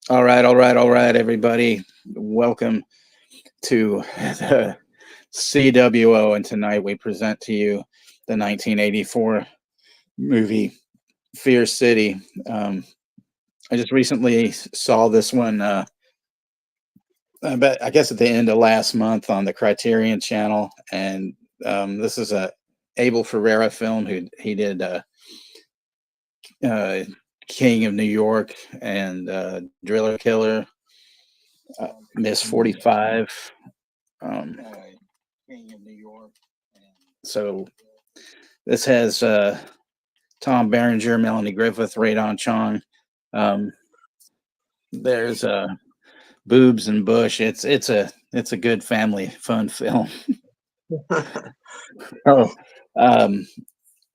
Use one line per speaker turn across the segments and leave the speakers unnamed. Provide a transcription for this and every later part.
All right, everybody. Welcome to the CWO, and tonight we present to you the 1984 movie Fear City. Um, I just recently saw this one, I guess at the end of last month on the Criterion Channel, and this is a Abel Ferrera film. Who he did uh, King of New York and Driller Killer, Miss 45. Um, King of New York. So this has Tom Berenger, Melanie Griffith, Radon Chong. Um, there's boobs and bush. It's a good family fun film. Oh, um,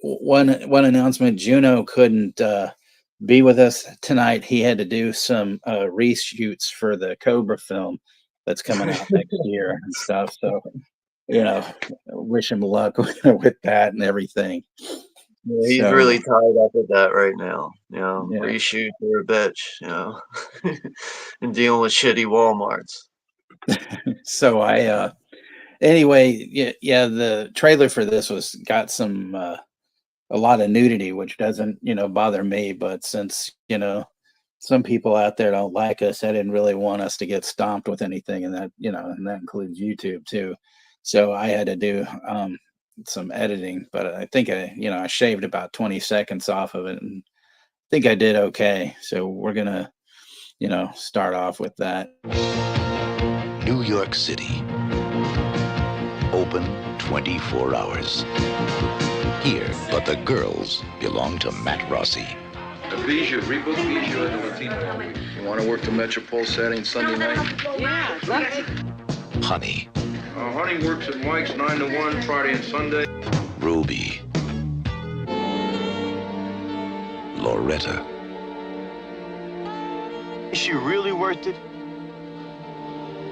one announcement: Juno couldn't be with us tonight. He had to do some reshoots for the Cobra film that's coming out next year and stuff. So wish him luck with that and everything.
Yeah, he's
So
really tied up with that right now.
yeah.
Reshoot for a bitch, and dealing with shitty Walmarts.
So anyway, yeah, the trailer for this was got some a lot of nudity, which doesn't, bother me, but since, some people out there don't like us, I didn't really want us to get stomped with anything, and that includes YouTube too. So I had to do some editing, but I think I shaved about 20 seconds off of it, and I think I did okay. So we're gonna, start off with that.
New York City. Open 24 hours. Here, but the girls belong to Matt Rossi.
Bijou, rebook Bijou at the Latino. You want to work the Metropole Saturday and Sunday night?
Yeah, I'd love to.
Honey.
Honey works at Mike's 9 to 1, Friday and Sunday.
Ruby. Loretta.
Is she really worth it?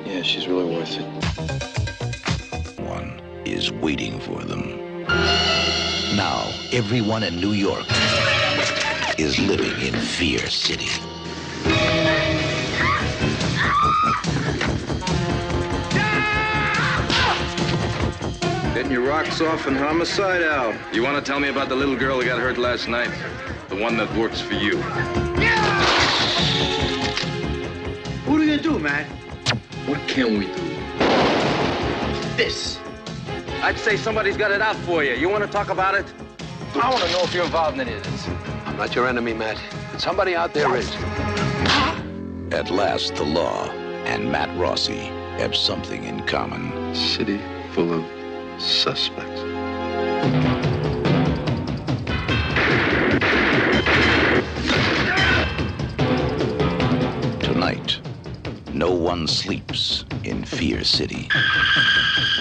Yeah, she's really worth it.
One is waiting for them. Now, everyone in New York is living in Fear City.
Getting your rocks off and homicide out.
You want to tell me about the little girl who got hurt last night? The one that works for you.
What are we gonna do, man?
What can we do?
This.
I'd say somebody's got it out for you. You want to talk about it?
I want to know if you're involved in any of this.
I'm not your enemy, Matt. But somebody out there is.
At last, the law and Matt Rossi have something in common.
City full of suspects.
Tonight, no one sleeps in Fear City.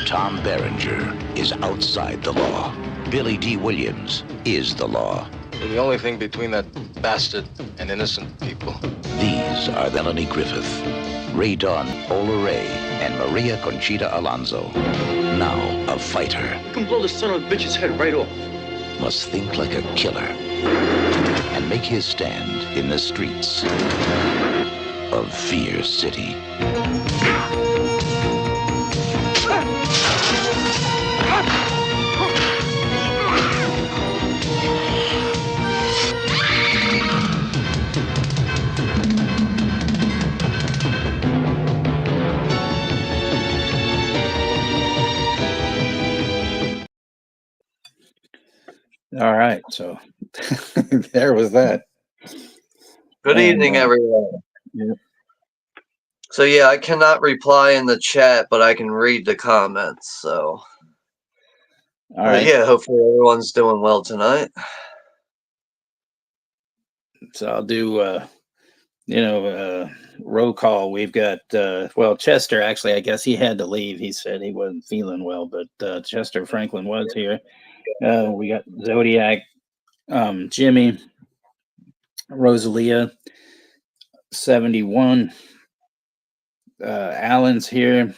Tom Berenger is outside the law. Billy D. Williams is the law.
You're the only thing between that bastard and innocent people.
These are Melanie Griffith, Ray Dawn Olaray, and Maria Conchita Alonso. Now a fighter.
You can blow the son of a bitch's head right off.
Must think like a killer and make his stand in the streets of Fear City.
All right, so there was that.
Good evening, everyone.
Yeah.
So I cannot reply in the chat, but I can read the comments. So
All right.
hopefully everyone's doing well tonight.
So I'll do roll call. We've got Chester, actually, I guess he had to leave. He said he wasn't feeling well, but Chester Franklin was here. We got Zodiac, Jimmy, Rosalia, 71. Alan's here.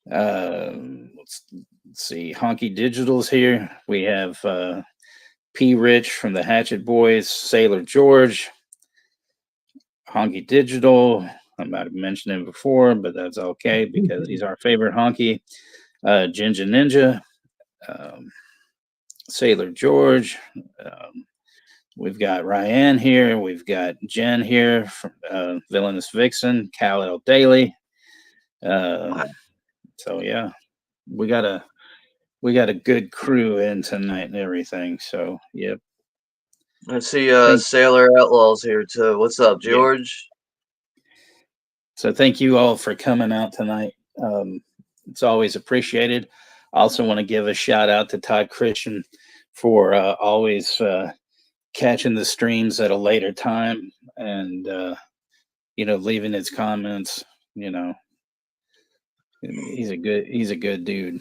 Let's see. Honky Digital's here. We have P. Rich from the Hatchet Boys, Sailor George, Honky Digital. I might have mentioned him before, but that's okay because he's our favorite honky. Ginger Ninja, Sailor George. We've got Ryan here. We've got Jen here from Villainous Vixen, Kal-El Daily. So yeah, we got a good crew in tonight and everything. So yep.
I see Sailor Outlaw's here too. What's up, George?
Yeah. So thank you all for coming out tonight. It's always appreciated. I also want to give a shout out to Todd Christian for always catching the streams at a later time and leaving his comments. He's a good dude.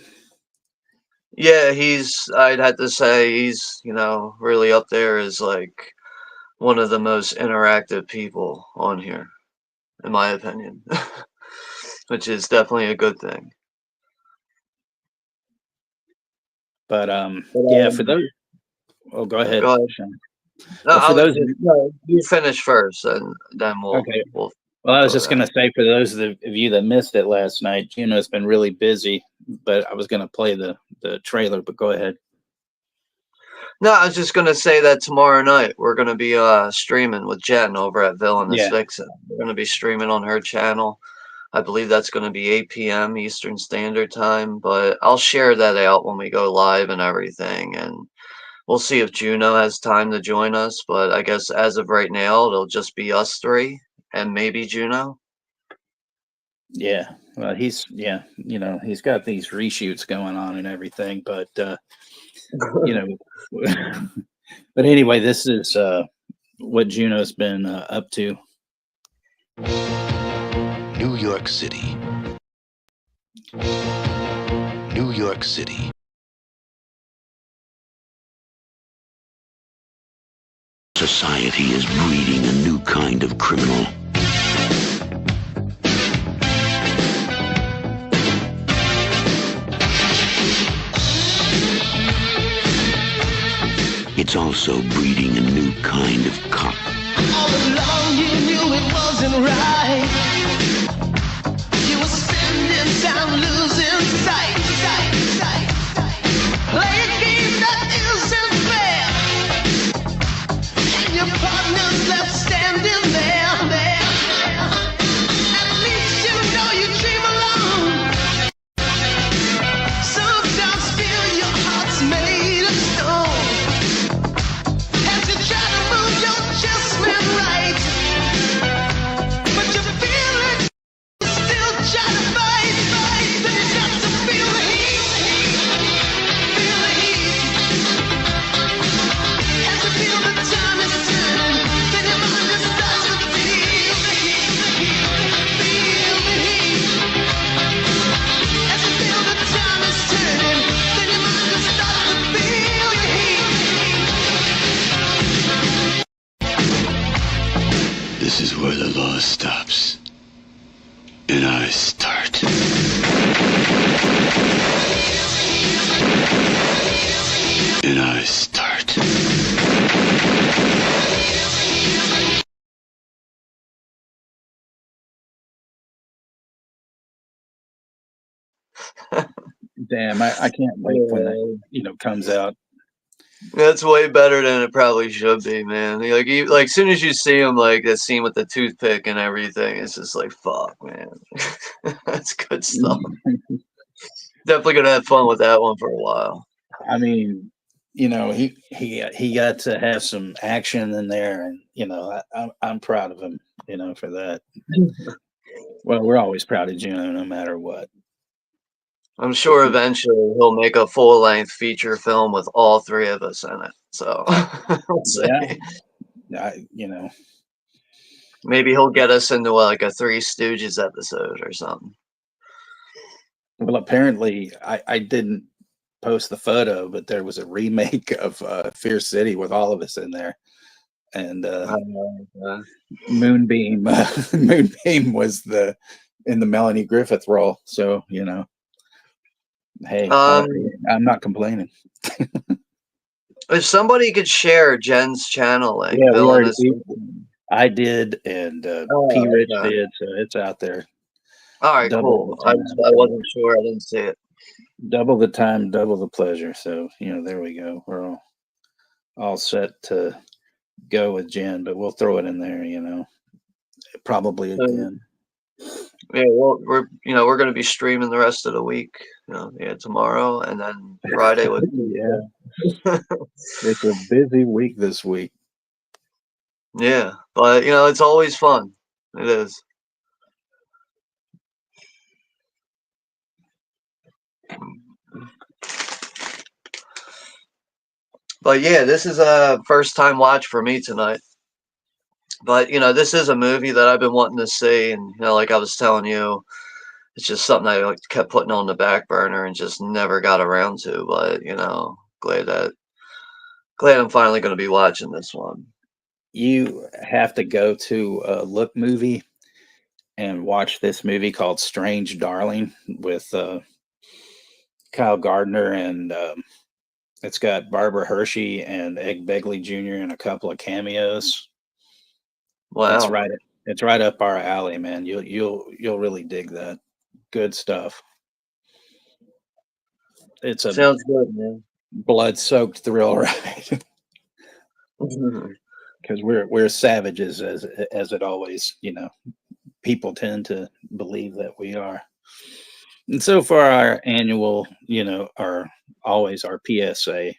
Yeah, I'd have to say he's really up there as like one of the most interactive people on here, in my opinion, which is definitely a good thing.
But yeah, for those. Oh, go ahead.
Go ahead.
Well, for those,
you finish first, and then we'll.
Okay. Well, I was just going to say, for those of you that missed it last night, Juno's been really busy, but I was going to play the trailer, but go ahead.
No, I was just going to say that tomorrow night we're going to be streaming with Jen over at Villainous Vixen. We're going to be streaming on her channel. I believe that's going to be 8 p.m. Eastern Standard Time, but I'll share that out when we go live and everything, and we'll see if Juno has time to join us, but I guess as of right now, it'll just be us three and maybe Juno.
Yeah, well, he's got these reshoots going on and everything, but but anyway, this is what Juno's been up to.
New York City. New York City. Society is breeding a new kind of criminal. It's also breeding a new kind of cop.
All along you knew it wasn't right. You were spending time losing sight. Playing games that isn't fair. And your partner's left standing there. At least you know you dream alone. Sometimes feel your heart's made of stone. As you try to move your adjustment right, but you feel it, you still try to fight. Then you got to feel the heat, feel the heat. As you feel the time is turning, then your mind just starts to feel the heat, feel the heat. As you feel the time is turning, then your mind just starts to feel the heat.
This is where the law stops, and I start. And I start.
Damn, I can't wait when that comes out.
That's way better than it probably should be, man. Like, as soon as you see him, like that scene with the toothpick and everything, it's just like, fuck, man. That's good stuff. Definitely gonna have fun with that one for a while.
I mean, he got to have some action in there, and I'm proud of him, for that. Well, we're always proud of Juno, no matter what.
I'm sure eventually he'll make a full-length feature film with all three of us in it. So, we'll see.
Yeah,
maybe he'll get us into like a Three Stooges episode or something.
Well, apparently, I didn't post the photo, but there was a remake of Fear City with all of us in there, and Moonbeam was in the Melanie Griffith role. So hey, I'm not complaining.
If somebody could share Jen's channel, like
yeah, I did, and P. Rich did, so it's out there.
All right, cool. I wasn't sure. I didn't see it.
Double the time, double the pleasure. So, there we go. We're all set to go with Jen, but we'll throw it in there, probably again.
Yeah, well, we're going to be streaming the rest of the week. Tomorrow and then Friday with
yeah. It's a busy week this week.
Yeah, but it's always fun. It is. But yeah, this is a first time watch for me tonight. But this is a movie that I've been wanting to see, and like I was telling you, it's just something I kept putting on the back burner and just never got around to. But glad I'm finally going to be watching this one.
You have to go to a Look movie and watch this movie called Strange Darling with Kyle Gardner, and it's got Barbara Hershey and Ed Begley Jr. and a couple of cameos.
Wow,
it's right up our alley, man. You'll really dig that. Good stuff. It's a
sounds good, man.
Blood-soaked thrill ride. Because we're savages, as it always, people tend to believe that we are. And so for our annual, our PSA.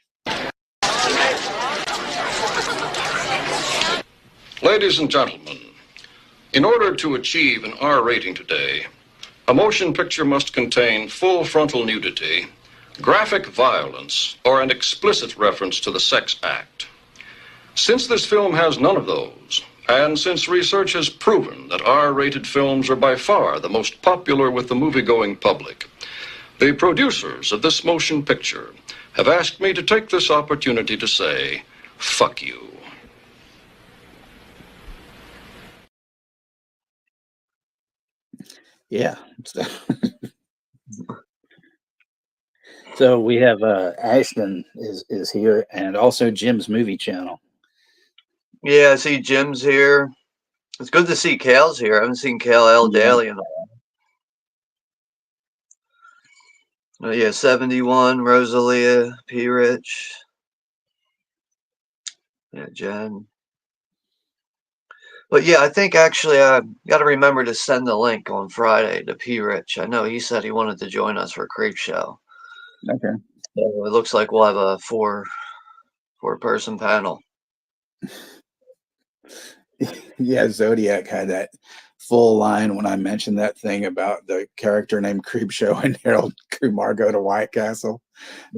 Ladies and gentlemen, in order to achieve an R rating today, a motion picture must contain full frontal nudity, graphic violence, or an explicit reference to the sex act. Since this film has none of those, and since research has proven that R-rated films are by far the most popular with the movie-going public, the producers of this motion picture have asked me to take this opportunity to say, fuck you.
Yeah. So we have Ashton is here, and also Jim's Movie Channel.
Yeah, I see Jim's here. It's good to see Kale's here. I haven't seen Kale L. Daly in a while. Yeah, 71, Rosalia, P. Rich. Yeah, Jen. But yeah, I think actually I got to remember to send the link on Friday to P. Rich. I know he said he wanted to join us for Creep Show.
Okay.
So it looks like we'll have a four-person panel.
Yeah, Zodiac had that full line when I mentioned that thing about the character named Creepshow and Harold Kumar go to White Castle.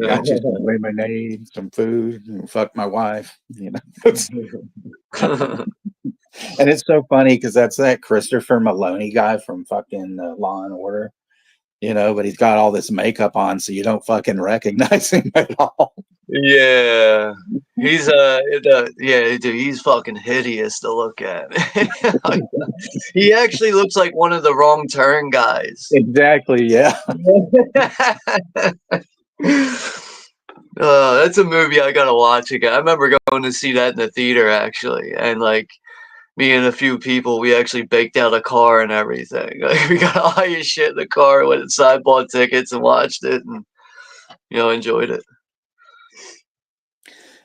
Got you some lemonade, some food, and fuck my wife. And it's so funny because that's that Christopher Maloney guy from fucking Law and Order. But he's got all this makeup on, so you don't fucking recognize him at all.
Yeah, he's dude, he's fucking hideous to look at. He actually looks like one of the Wrong Turn guys.
Exactly, yeah.
That's a movie I gotta watch again. I remember going to see that in the theater actually, and me and a few people, we actually baked out a car and everything. We got all your shit in the car, went inside, bought tickets, and watched it, and enjoyed it.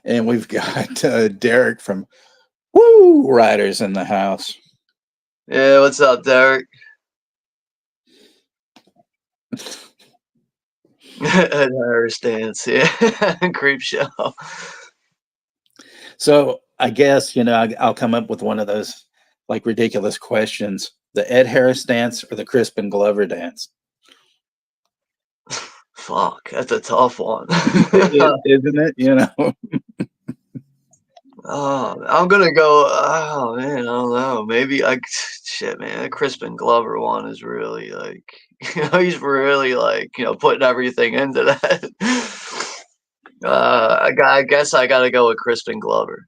And we've got Derek from Woo Riders in the house.
Yeah, what's up, Derek? Ed Harris dance, yeah, Creep Show.
So I guess I'll come up with one of those ridiculous questions: the Ed Harris dance or the Crispin Glover dance?
Fuck, that's a tough one.
Isn't it?
Oh, I'm gonna go. Oh man, I don't know. Maybe shit, man. The Crispin Glover one is really he's really putting everything into that. I guess I gotta go with Crispin Glover.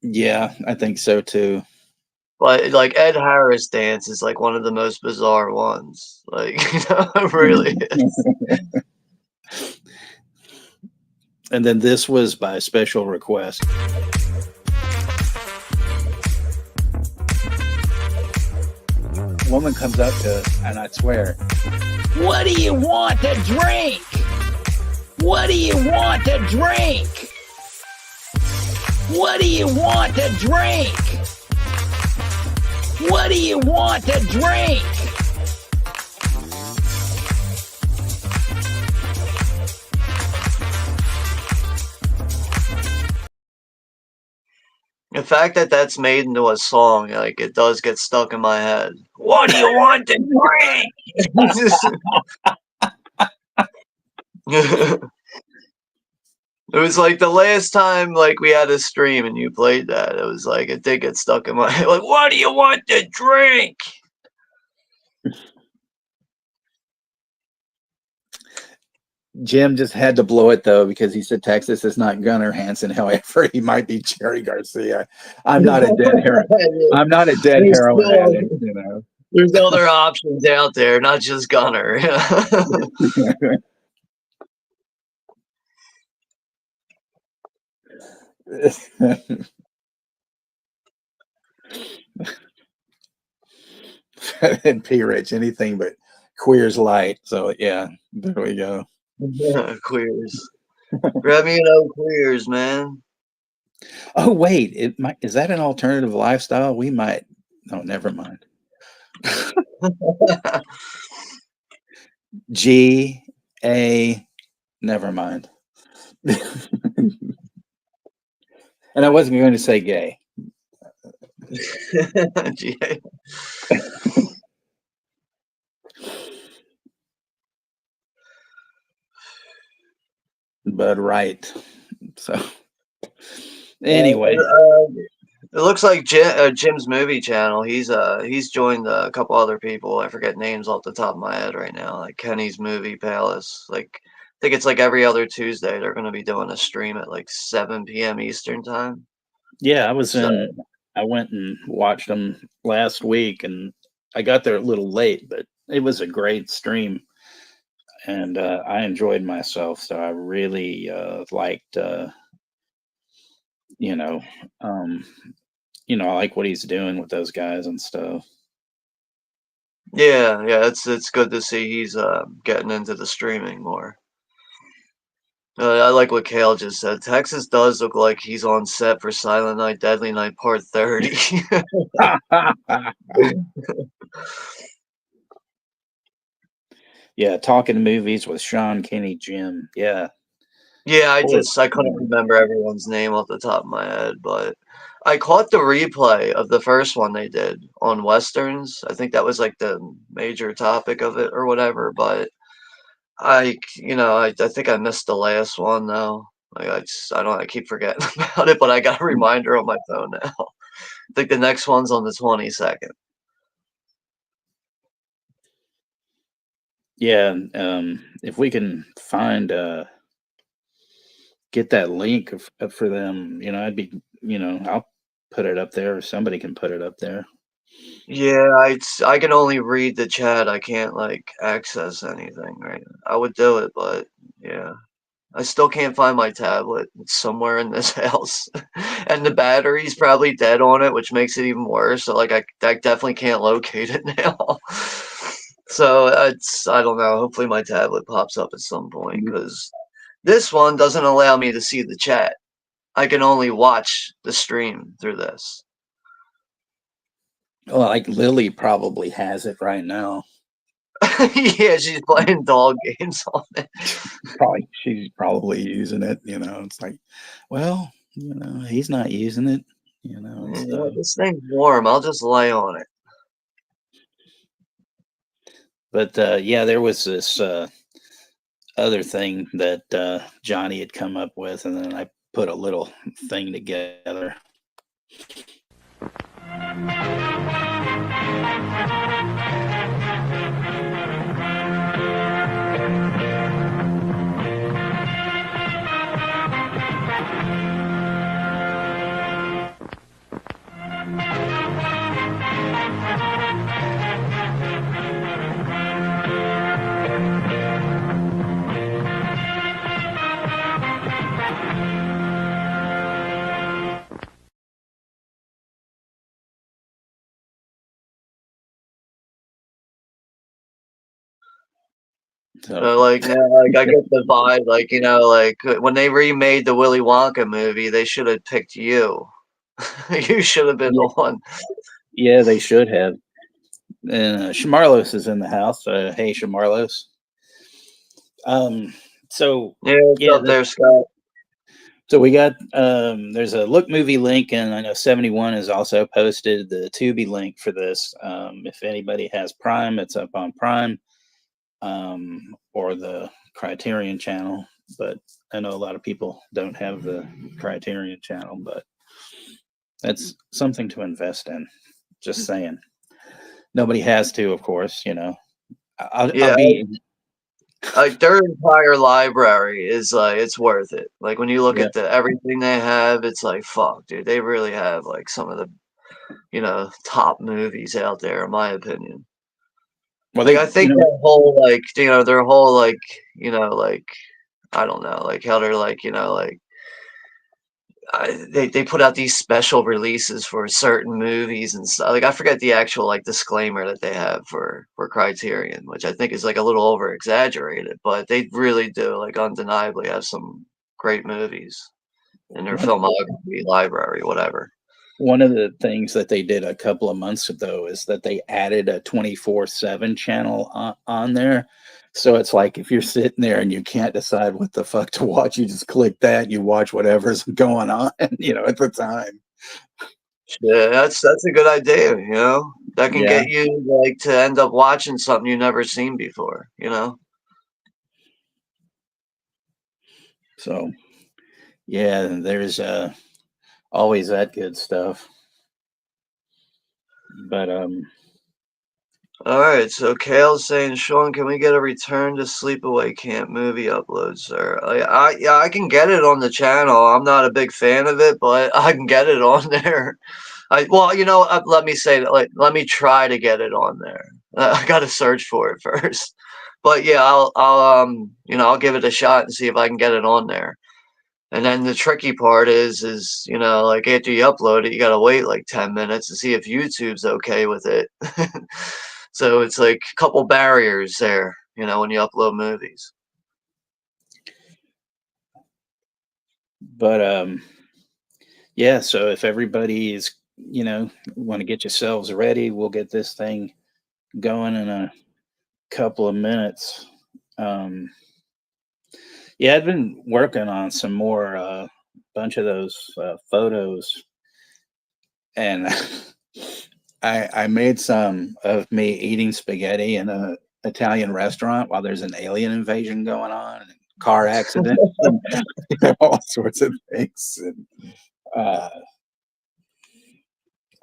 Yeah, I think so too.
But Ed Harris dance is one of the most bizarre ones. It really is.
And then this was by special request. woman comes up to us, and I swear, "What do you want to drink? What do you want to drink? What do you want to drink? What do you want to drink?"
The fact that that's made into a song, like, it does get stuck in my head. What do you want to drink? It was like the last time, like, we had a stream and you played that. It was like it did get stuck in my head. Like, what do you want to drink?
Jim just had to blow it though because he said Texas is not Gunnar Hansen. However, he might be Jerry Garcia. I'm not a dead heroin. I'm not a dead heroin addict. You know,
there's other options out there, not just Gunnar.
And P. Rich, anything but Queers Light. So yeah, there we go.
Queers. Grab me an Queers, man.
Oh wait, is that an alternative lifestyle? We might. No, never mind. G-A, never mind. And I wasn't going to say gay.
G-A.
But right. So anyway.
It looks like Jim's movie channel. He's joined a couple other people. I forget names off the top of my head right now. Like Kenny's Movie Palace. Like I think it's like every other Tuesday they're going to be doing a stream at like 7 p.m. Eastern time.
Yeah, I went and watched them last week, and I got there a little late, but it was a great stream, and I enjoyed myself. So I really liked, I like what he's doing with those guys and stuff.
Yeah, it's good to see he's getting into the streaming more. I like what Kale just said. Texas does look like he's on set for Silent Night, Deadly Night Part 30.
Yeah, talking movies with Sean, Kenny, Jim. Yeah.
Yeah, I couldn't remember everyone's name off the top of my head, but I caught the replay of the first one they did on Westerns. I think that was like the major topic of it or whatever, but I think I missed the last one though. Like I keep forgetting about it, but I got a reminder on my phone now. I think the next one's on the 22nd.
Yeah, if we can find get that link for them, I'd be, I'll put it up there, or somebody can put it up there.
Yeah, I can only read the chat. I can't like access anything, right? I would do it, but yeah. I still can't find my tablet. It's somewhere in this house. And the battery's probably dead on it, which makes it even worse. So like I definitely can't locate it now. So I don't know. Hopefully my tablet pops up at some point, because this one doesn't allow me to see the chat. I can only watch the stream through this.
Well, like Lily probably has it right now.
Yeah, she's playing dog games on it.
She's probably using it. It's like, well, he's not using it.
This thing's warm. I'll just lay on it.
But yeah, there was this other thing that Johnny had come up with, and then I put a little thing together. So
like, yeah, like I get the vibe, like, you know, like when they remade the Willy Wonka movie, they should have picked you. You should have been the one.
yeah, they should have. And Shamarlos is in the house. Hey, Shamarlos. So
Yeah, what's up there, Scott?
So we got there's a Look Movie link, and I know 71 has also posted the Tubi link for this. If anybody has Prime, it's up on Prime, or the Criterion channel. But I know a lot of people don't have the Criterion channel, but that's something to invest in. Just saying. Nobody has to, of course. You know, I'll be.
Like their entire library is like it's worth it. Like when you look at everything they have, it's like fuck, dude. They really have like some of the, you know, top movies out there, in my opinion.
Well,
like I think their whole like, you know, their whole like, you know, like I don't know, like how they're like, you know, like they put out these special releases for certain movies and stuff. Like I forget the actual like disclaimer that they have for Criterion, which I think is like a little over exaggerated, but they really do like undeniably have some great movies in their filmography library, whatever.
One of the things that they did a couple of months ago is that they added a 24/7 channel on there. So it's like if you're sitting there and you can't decide what the fuck to watch, you just click that, you watch whatever's going on, you know, at the time.
Yeah, that's a good idea, you know. That can get you like to end up watching something you've never seen before, you know.
So yeah, there's always that good stuff. But
all right, so Kale's saying, Sean, can we get a Return to Sleepaway Camp movie upload, sir? Yeah, I can get it on the channel. I'm not a big fan of it, but I can get it on there. Well, you know, let me say that. Like, let me try to get it on there. I got to search for it first. But yeah, you know, I'll give it a shot and see if I can get it on there. And then the tricky part is, you know, like after you upload it, you gotta wait like 10 minutes to see if YouTube's okay with it. So it's like a couple barriers there, you know, when you upload movies.
But yeah, so if everybody is, you know, want to get yourselves ready, we'll get this thing going in a couple of minutes. Yeah, I've been working on some more bunch of those photos, and I made some of me eating spaghetti in a Italian restaurant while there's an alien invasion going on, and car accident, and, you know, all sorts of things. And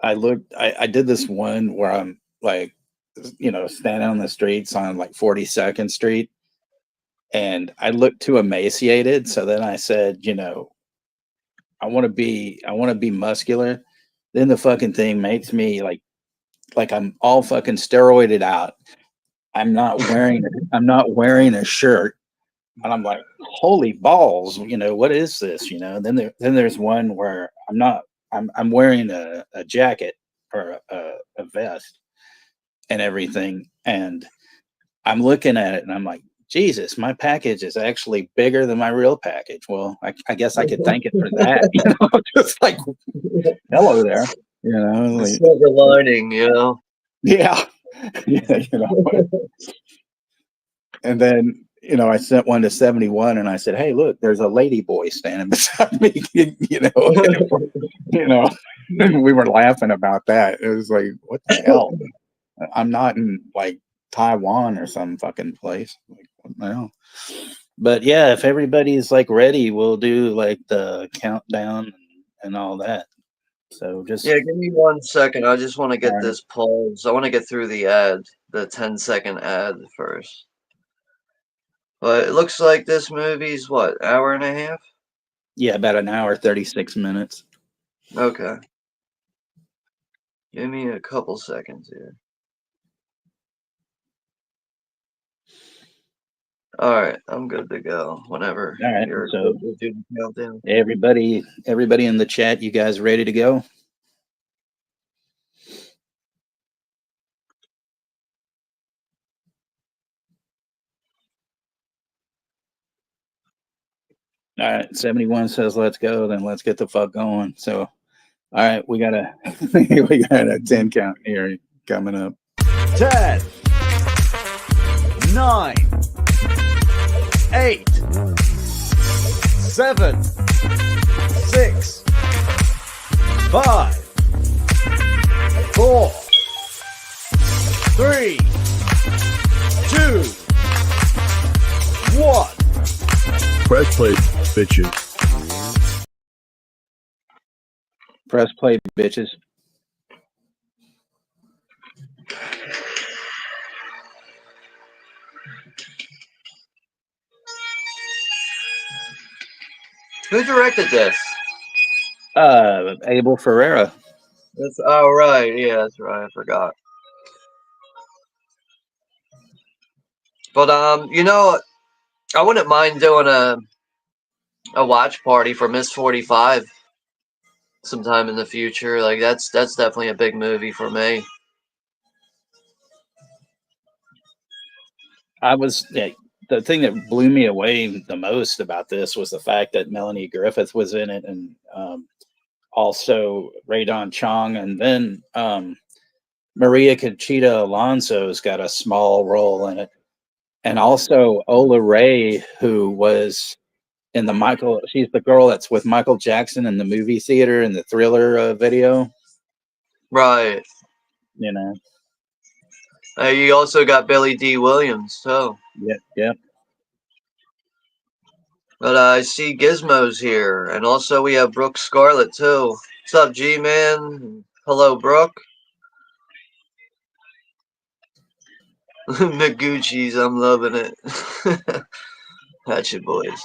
I did this one where I'm like, you know, standing on the streets on like 42nd Street, and I looked too emaciated. So then I said, you know, I want to be muscular. Then the fucking thing makes me like I'm all fucking steroided out. I'm not wearing a shirt, and I'm like, holy balls, you know, what is this? You know, and then there's one where I'm wearing a jacket or a vest and everything, and I'm looking at it and I'm like, Jesus, my package is actually bigger than my real package. Well, I guess I could thank it for that. You know, just like, hello there. You know, like,
silver lining, you know.
Yeah, yeah, you know. And then, you know, I sent one to 71, and I said, "Hey, look, there's a lady boy standing beside me." You know, you know. And we were laughing about that. It was like, what the hell? I'm not in like Taiwan or some fucking place. Like, what the hell? But yeah, if everybody's like ready, we'll do like the countdown and all that. So just
give me 1 second. I just want to get this paused. I want to get through the ad, the 10-second ad first. But it looks like this movie's what, hour and a half?
Yeah, about an hour, 36 minutes.
Okay. Give me a couple seconds here. All right, I'm good to go. Whenever you're
so
good to do the countdown.
Everybody in the chat, you guys ready to go? All right, 71 says let's go, then let's get the fuck going. So, all right, we got a we got a 10 count here coming up.
10, 9, 8, 7, 6, 5, 4, 3, 2, 1.
Press play, bitches.
Press play, bitches.
Who directed this?
Abel Ferrera.
Oh, right. Yeah, that's right. I forgot. But you know, I wouldn't mind doing a watch party for Miss 45 sometime in the future. Like that's definitely a big movie for me.
The thing that blew me away the most about this was the fact that Melanie Griffith was in it, and also Radon Chong, and then Maria Conchita Alonso's got a small role in it, and also Ola Ray, who was in she's the girl that's with Michael Jackson in the movie theater in the Thriller video.
Right.
You know.
You also got Billy D. Williams, too.
Yep.
But I see Gizmo's here, and also we have Brooke Scarlett, too. What's up, G-Man? Hello, Brooke. Noguchi's, I'm loving it. That's your boys.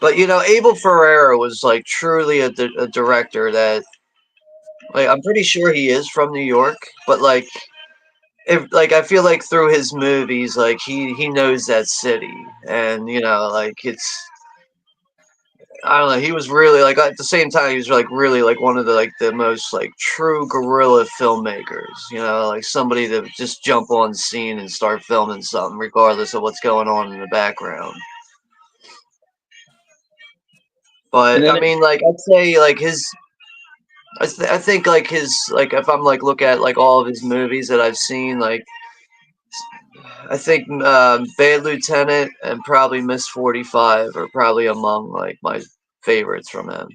But you know, Abel Ferrera was like truly a director that, like, I'm pretty sure he is from New York, but like, I feel like through his movies, like he knows that city, and you know, like I don't know, he was really like at the same time he was like really like one of the most like true guerrilla filmmakers, you know, like somebody that would just jump on scene and start filming something regardless of what's going on in the background. But I mean, like I'd say like I think like his like if I'm like look at like all of his movies that I've seen, like I think Bad Lieutenant and probably Miss 45 are probably among like my favorites from him.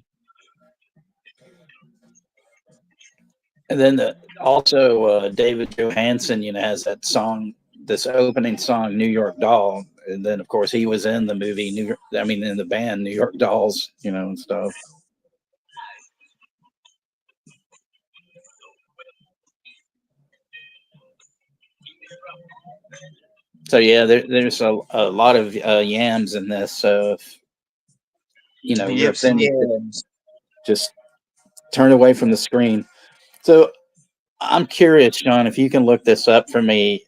And then also David Johansen, you know, has that song, this opening song, New York Doll. And then of course he was in the movie in the band New York Dolls, you know, and stuff. So yeah, there's a lot of yams in this. So if you know you're offended, just turn away from the screen. So I'm curious, Sean, if you can look this up for me.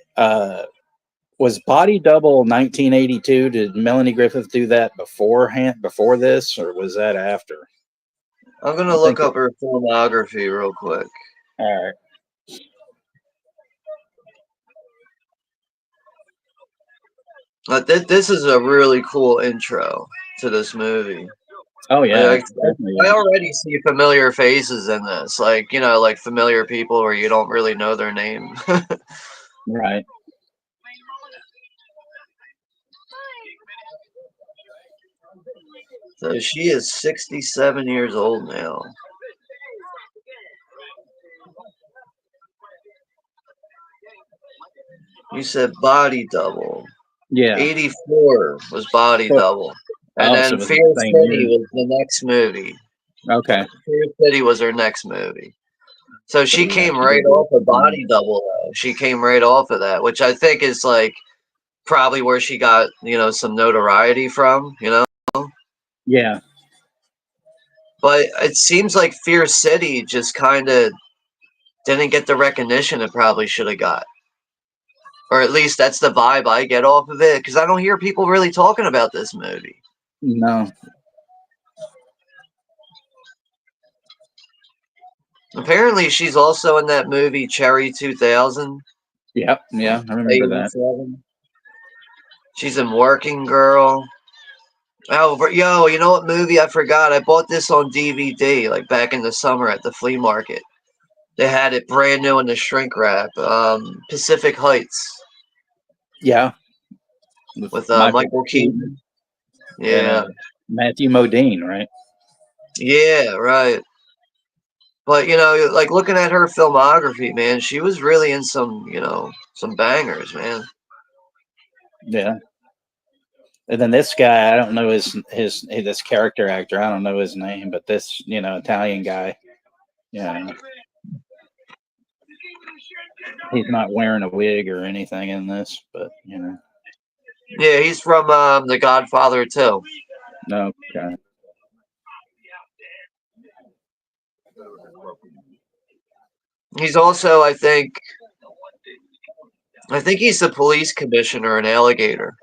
Was Body Double 1982? Did Melanie Griffith do that before this, or was that after?
I'm gonna look up her filmography real quick.
All right.
This is a really cool intro to this movie.
Oh yeah,
I already see familiar faces in this, like you know, like familiar people where you don't really know their name.
Right.
So she is 67 years old now. You said Body Double.
Yeah.
84 was Body Double. And then Fear City was the next movie.
Okay.
Fear City was her next movie. So she came right off of Body Double, though. She came right off of that, which I think is like probably where she got, you know, some notoriety from, you know?
Yeah.
But it seems like Fear City just kind of didn't get the recognition it probably should have got. Or at least that's the vibe I get off of it, because I don't hear people really talking about this movie.
No.
Apparently, she's also in that movie Cherry 2000.
Yep, yeah, I remember that.
87. She's in Working Girl. Oh, yo, you know what movie I forgot? I bought this on DVD like back in the summer at the flea market. They had it brand new in the shrink wrap. Pacific Heights.
Yeah,
with
Michael
Michael Keaton. Yeah.
Matthew Modine, right?
Yeah, right. But like looking at her filmography, man, she was really in some bangers, man.
Yeah. And then this guy, I don't know his this character actor, I don't know his name, but this Italian guy, he's not wearing a wig or anything in this, but
Yeah, he's from The Godfather too.
no. Okay.
He's also, I think he's the police commissioner in Alligator.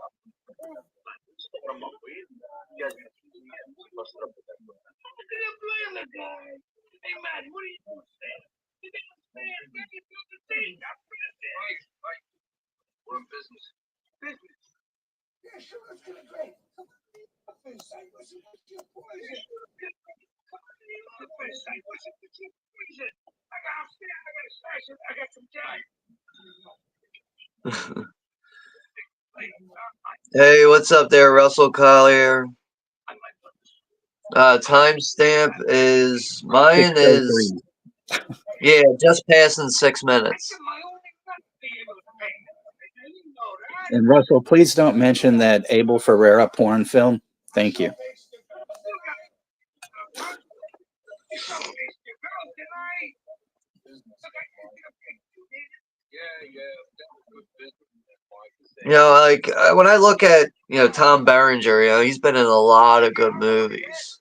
Hey, what's up there, Russell Collier? Timestamp is mine is yeah, just passing 6 minutes.
And Russell, please don't mention that Abel Ferrera porn film. Thank you.
Like when I look at Tom Berenger, he's been in a lot of good movies,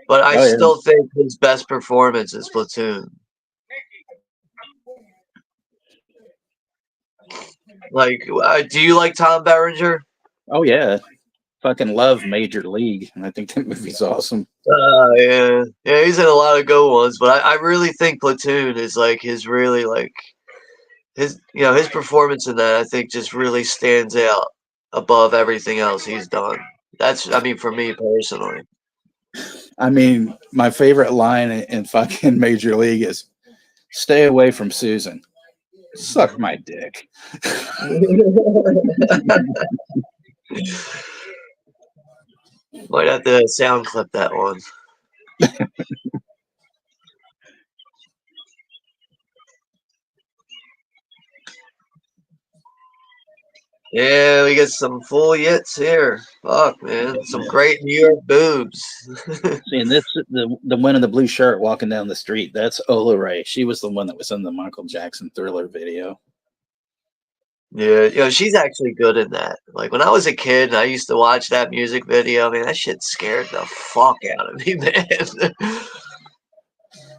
but I still think his best performance is Platoon. Like, do you like Tom Berenger?
Oh yeah, fucking love Major League. I think that movie's awesome.
Yeah, he's in a lot of good ones, but I really think Platoon is like his really like his performance in that I think just really stands out above everything else he's done. I mean, for me personally.
I mean, my favorite line in fucking Major League is "Stay away from Susan. Suck my dick."
Might have to sound clip that one. Yeah, we get some full yits here. Fuck, man, some great New York boobs.
See, and this the one in the blue shirt walking down the street. That's Ola Ray. She was the one that was in the Michael Jackson Thriller video.
Yeah, she's actually good in that. Like when I was a kid and I used to watch that music video, man, that shit scared the fuck out of me, man.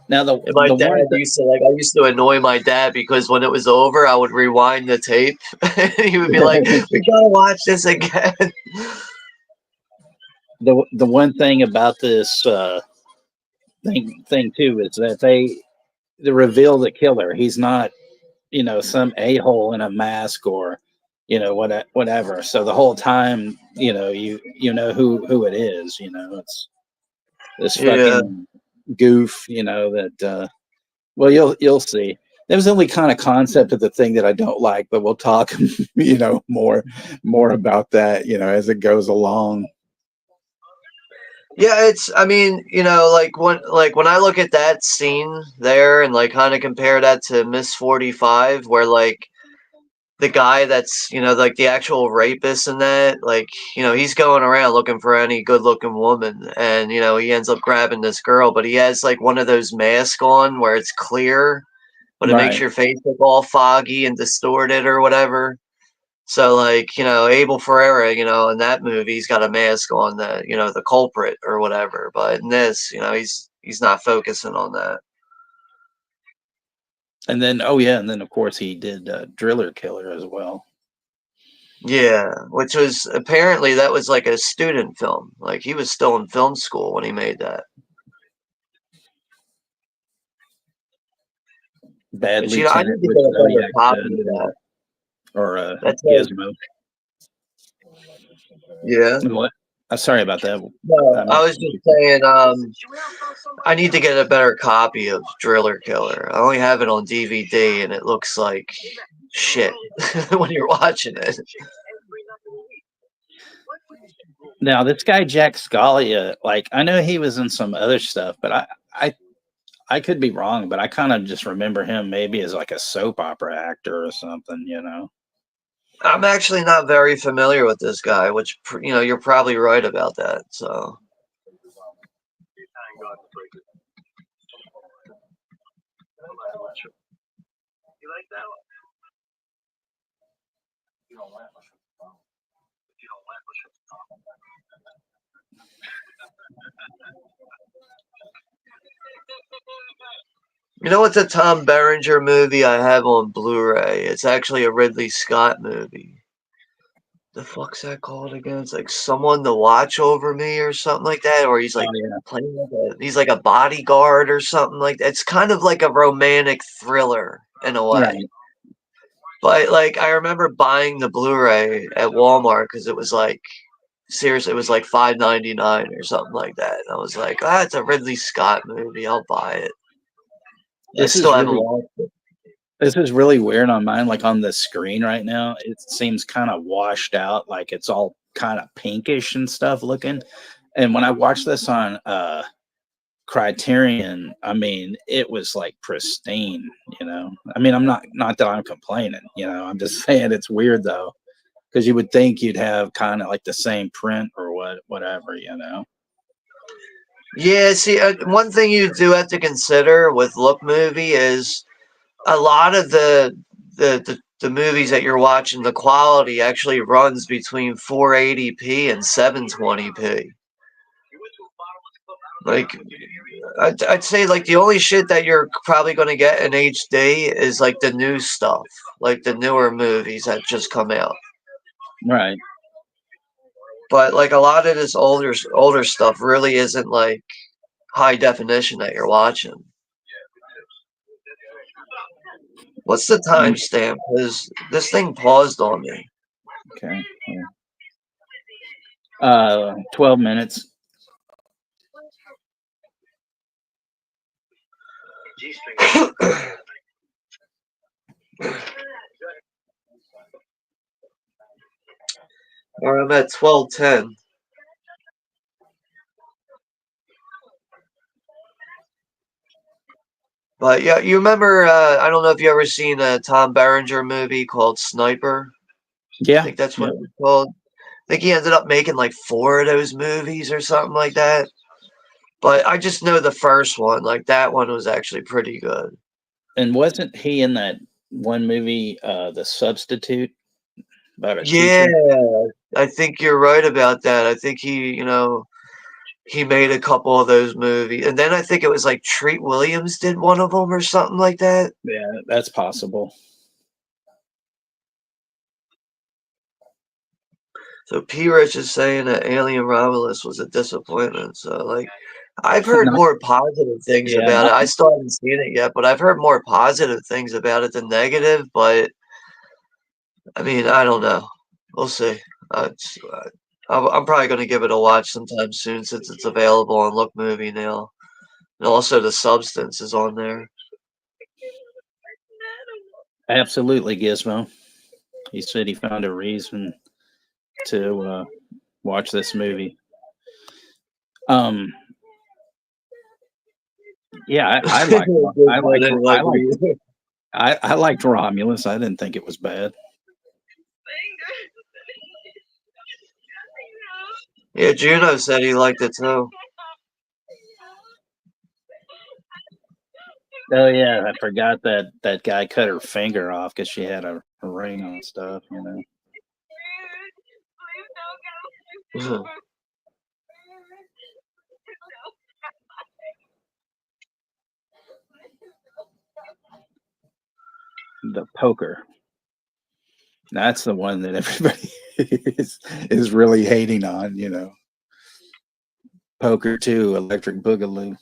Now
my dad used to I used to annoy my dad because when it was over, I would rewind the tape and he would be like, "We gotta watch this again."
The one thing about this thing too is that they reveal the killer. He's not some a-hole in a mask or whatever. So the whole time you know who it is. It's this fucking goof. That well you'll see. That was the only kind of concept of the thing that I don't like, but we'll talk more about that as it goes along.
Yeah, I mean, like when I look at that scene there and like kind of compare that to Miss 45, where like the guy that's, like the actual rapist in that, like, he's going around looking for any good looking woman and, he ends up grabbing this girl, but he has like one of those masks on where it's clear, but it makes your face look all foggy and distorted or whatever. So like, Abel Ferrera, in that movie, he's got a mask on the culprit or whatever. But in this, he's not focusing on that.
And then, and then of course he did Driller Killer as well.
Yeah, which was apparently that was like a student film. Like he was still in film school when he made that.
Bad
Which, I need to get a better copy of that.
or
That's like,
Gizmo.
yeah.
What? Sorry about that.
No, I was just saying, I need to get a better copy of Driller Killer. I only have it on DVD, and it looks like shit when you're watching it.
Now, this guy Jack Scalia, like I know he was in some other stuff, but I could be wrong, but I kind of just remember him maybe as like a soap opera actor or something, you know.
I'm actually not very familiar with this guy, which, you know, you're probably right about that. So. You know what's a Tom Berenger movie I have on Blu-ray? It's actually a Ridley Scott movie. The fuck's that called again? It's like Someone to Watch Over Me or something like that, or he's like playing like he's like a bodyguard or something like that. It's kind of like a romantic thriller in a way.
Right.
But like I remember buying the Blu-ray at Walmart because it was like seriously, it was like $5.99 or something like that. And I was like, ah, it's a Ridley Scott movie. I'll buy it. I still haven't watched it.
This is really weird on mine. Like on the screen right now, it seems kind of washed out, like it's all kind of pinkish and stuff looking. And when I watched this on Criterion, I mean, it was like pristine, you know. I mean, I'm not that I'm complaining, you know. I'm just saying it's weird though, because you would think you'd have kind of like the same print or whatever, you know.
Yeah, see, one thing you do have to consider with Look Movie is a lot of the movies that you're watching, the quality actually runs between 480p and 720p. Like, I'd say like the only shit that you're probably going to get in HD is like the new stuff, like the newer movies that just come out.
Right.
But like a lot of this older stuff really isn't like high definition that you're watching. What's the timestamp? Because this thing paused on me.
Okay. Yeah. 12 minutes.
Or I'm at 12:10. But yeah, you remember? I don't know if you ever seen a Tom Berenger movie called Sniper.
Yeah,
I think that's what it was called. I think he ended up making like 4 of those movies or something like that. But I just know the first one. Like that one was actually pretty good.
And wasn't he in that one movie, The Substitute, about a
Yeah,
teacher?
I think you're right about that. I think he made a couple of those movies, and then I think it was like Treat Williams did one of them or something like that.
Yeah, that's possible.
So P. Rich is saying that Alien Romulus was a disappointment. So like, I've heard more positive things about it. I still haven't seen it yet, but I've heard more positive things about it than negative. But I mean, I don't know. We'll see. I'm probably going to give it a watch sometime soon since it's available on Look Movie now. And also, The Substance is on there.
Absolutely, Gizmo. He said he found a reason to watch this movie. Yeah, I liked Romulus. I didn't think it was bad.
Yeah, Juno said he liked it too.
Oh yeah, I forgot that guy cut her finger off because she had a ring on stuff, you know. The poker. That's the one that everybody is really hating on, you know. Poker 2, Electric Boogaloo.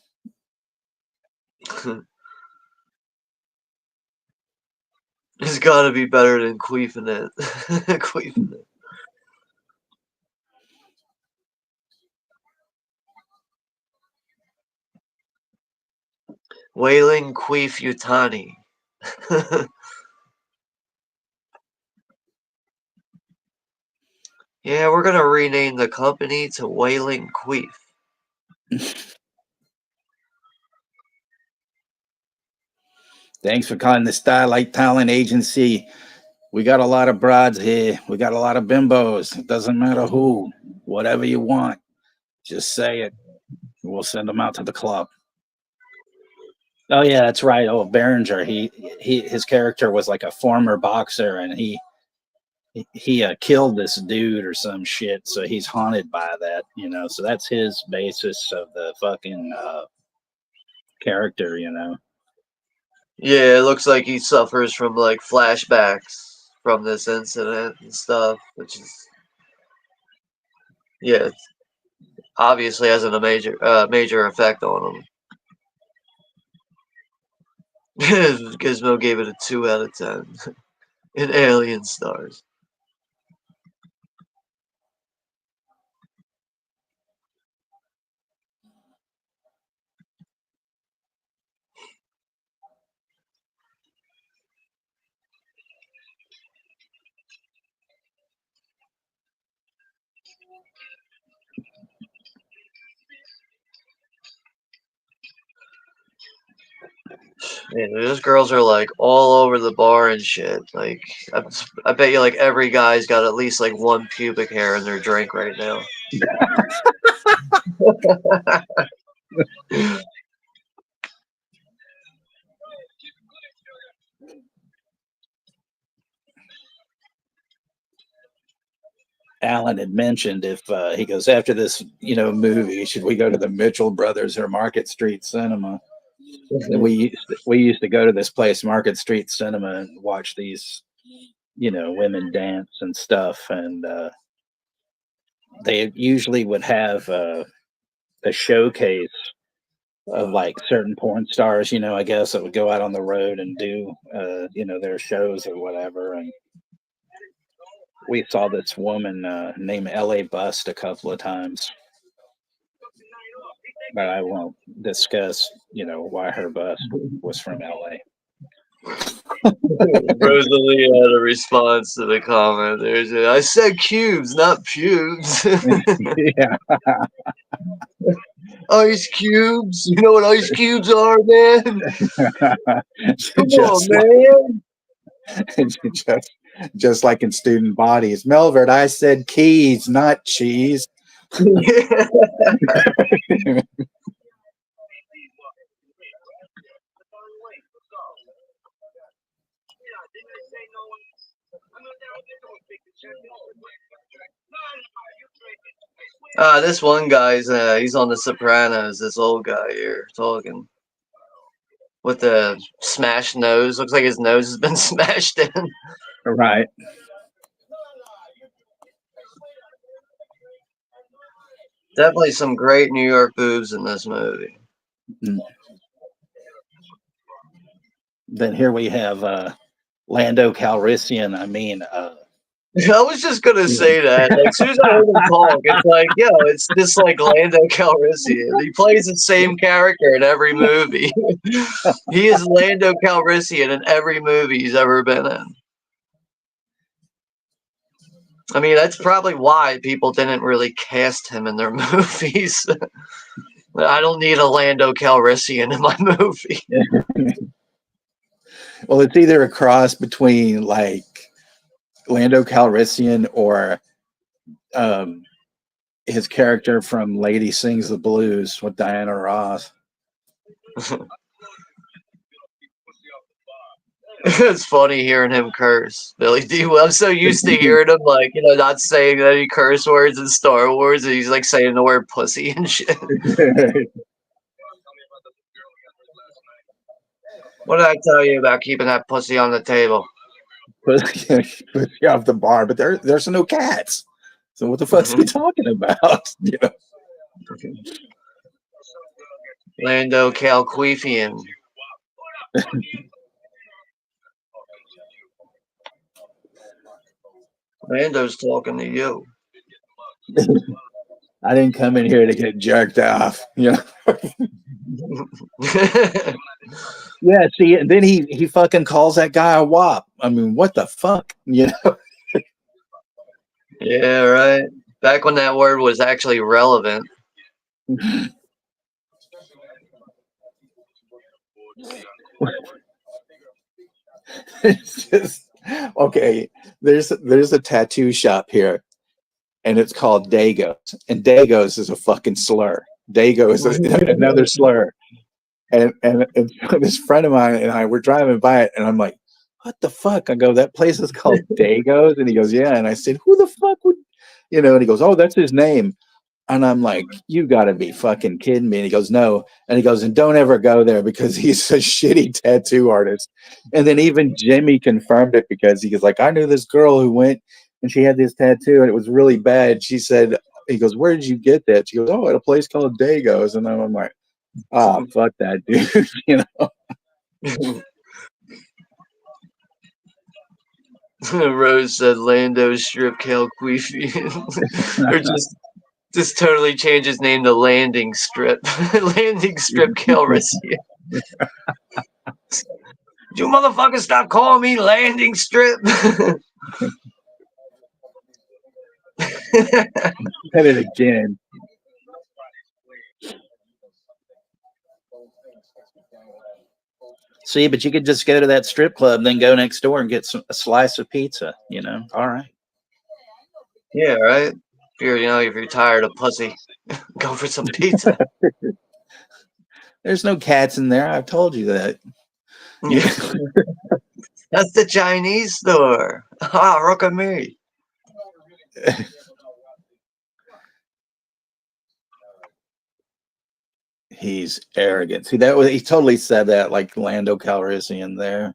It's got to be better than queefing it. Queefing it. Wailing Queef Yutani. Yeah, we're gonna rename the company to Wailing Queef.
Thanks for calling the Starlight Talent Agency. We got a lot of broads here. We got a lot of bimbos. It doesn't matter who. Whatever you want. Just say it. We'll send them out to the club. Oh yeah, that's right. Oh, Berenger. His character was like a former boxer, and he killed this dude or some shit. So he's haunted by that, you know. So that's his basis of the fucking character, you know.
Yeah, it looks like he suffers from like flashbacks from this incident and stuff, which is yeah, obviously hasn't a major effect on him. Gizmo gave it a 2 out of 10 in Alien Stars. Man, those girls are like all over the bar and shit. Like, I bet you like every guy's got at least like one pubic hair in their drink right now.
Alan had mentioned if he goes after this, you know, movie, should we go to the Mitchell Brothers or Market Street Cinema? We used to go to this place, Market Street Cinema, and watch these, you know, women dance and stuff, and they usually would have a showcase of like certain porn stars, you know, I guess that would go out on the road and do, you know, their shows or whatever, and we saw this woman named L.A. Bust a couple of times, but I won't discuss, you know, why her bust was from L.A.
Rosalie had a response to the comment. I said cubes, not pubes.
Yeah.
Ice cubes. You know what ice cubes are, man? Come on, man.
Just like in student bodies. Melvert, I said keys, not cheese.
This one guy's he's on The Sopranos. This old guy here talking with the smashed nose. Looks like his nose has been smashed in.
Right.
Definitely some great New York boobs in this movie.
Then here we have Lando Calrissian. I mean,
I was just gonna say that. Like, as soon as I heard him talk, it's like, yo, it's just like Lando Calrissian. He plays the same character in every movie. He is Lando Calrissian in every movie he's ever been in. I mean, that's probably why people didn't really cast him in their movies. I don't need a Lando Calrissian in my movie.
Well, it's either a cross between like Lando Calrissian or his character from Lady Sings the Blues with Diana Ross.
It's funny hearing him curse, Billy D. I'm so used to hearing him, like, you know, not saying any curse words in Star Wars, and he's like saying the word pussy and shit. What did I tell you about keeping that pussy on the table?
Pussy off the bar, but there's no cats. So what the fuck's he talking about? You know?
Lando Calquifian. Lando's talking to you.
I didn't come in here to get jerked off, you know. Yeah, see, and then he fucking calls that guy a wop. I mean, what the fuck, you know?
Yeah, right. Back when that word was actually relevant.
It's just okay. There's a tattoo shop here, and it's called Dagos, and Dagos is a fucking slur. Dago is another slur. And so this friend of mine and I were driving by it, and I'm like, "What the fuck?" I go, "That place is called Dagos," and he goes, "Yeah." And I said, "Who the fuck would, you know?" And he goes, "Oh, that's his name." And I'm like, "You got to be fucking kidding me!" And he goes, "No." And he goes, "And don't ever go there because he's a shitty tattoo artist." And then even Jimmy confirmed it because he was like, "I knew this girl who went and she had this tattoo and it was really bad." She said, "He goes, where did you get that?" She goes, "Oh, at a place called Dagos." And I'm like, "Ah, fuck that dude," you know.
Rose said Lando strip Cal Queefy. Or just totally change his name to Landing Strip. Landing Strip Calrissian. You motherfuckers stop calling me Landing Strip.
Said it again. See, but you could just go to that strip club, then go next door and get a slice of pizza, you know? All right.
Yeah, right? If you're tired of pussy, go for some pizza.
There's no cats in there. I've told you that.
Yeah. That's the Chinese store. Ah, look at me.
He's arrogant. See, he totally said that like Lando Calrissian there.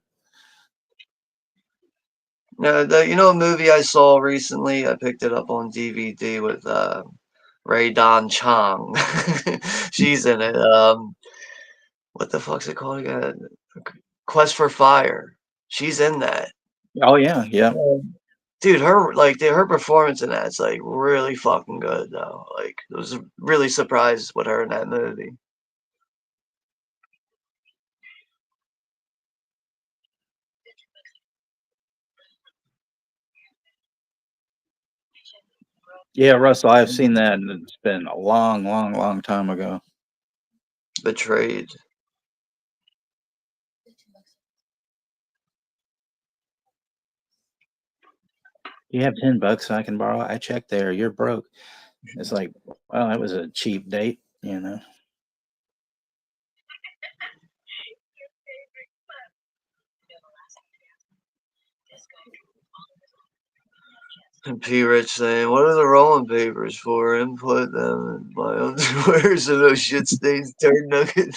No, a movie I saw recently? I picked it up on DVD with Ray Don Chong. She's in it. What the fuck's it called again? Quest for Fire. She's in that.
Oh yeah, yeah.
Dude, her performance in that's like really fucking good though. Like, I was really surprised with her in that movie.
Yeah, Russell, I've seen that, and it's been a long, long, long time ago.
Betrayed.
You have $10 I can borrow? I checked there. You're broke. It's like, well, that was a cheap date, you know.
And P. Rich saying, "What are the rolling papers for? Input them in my underwear so no shit stains turd nugget."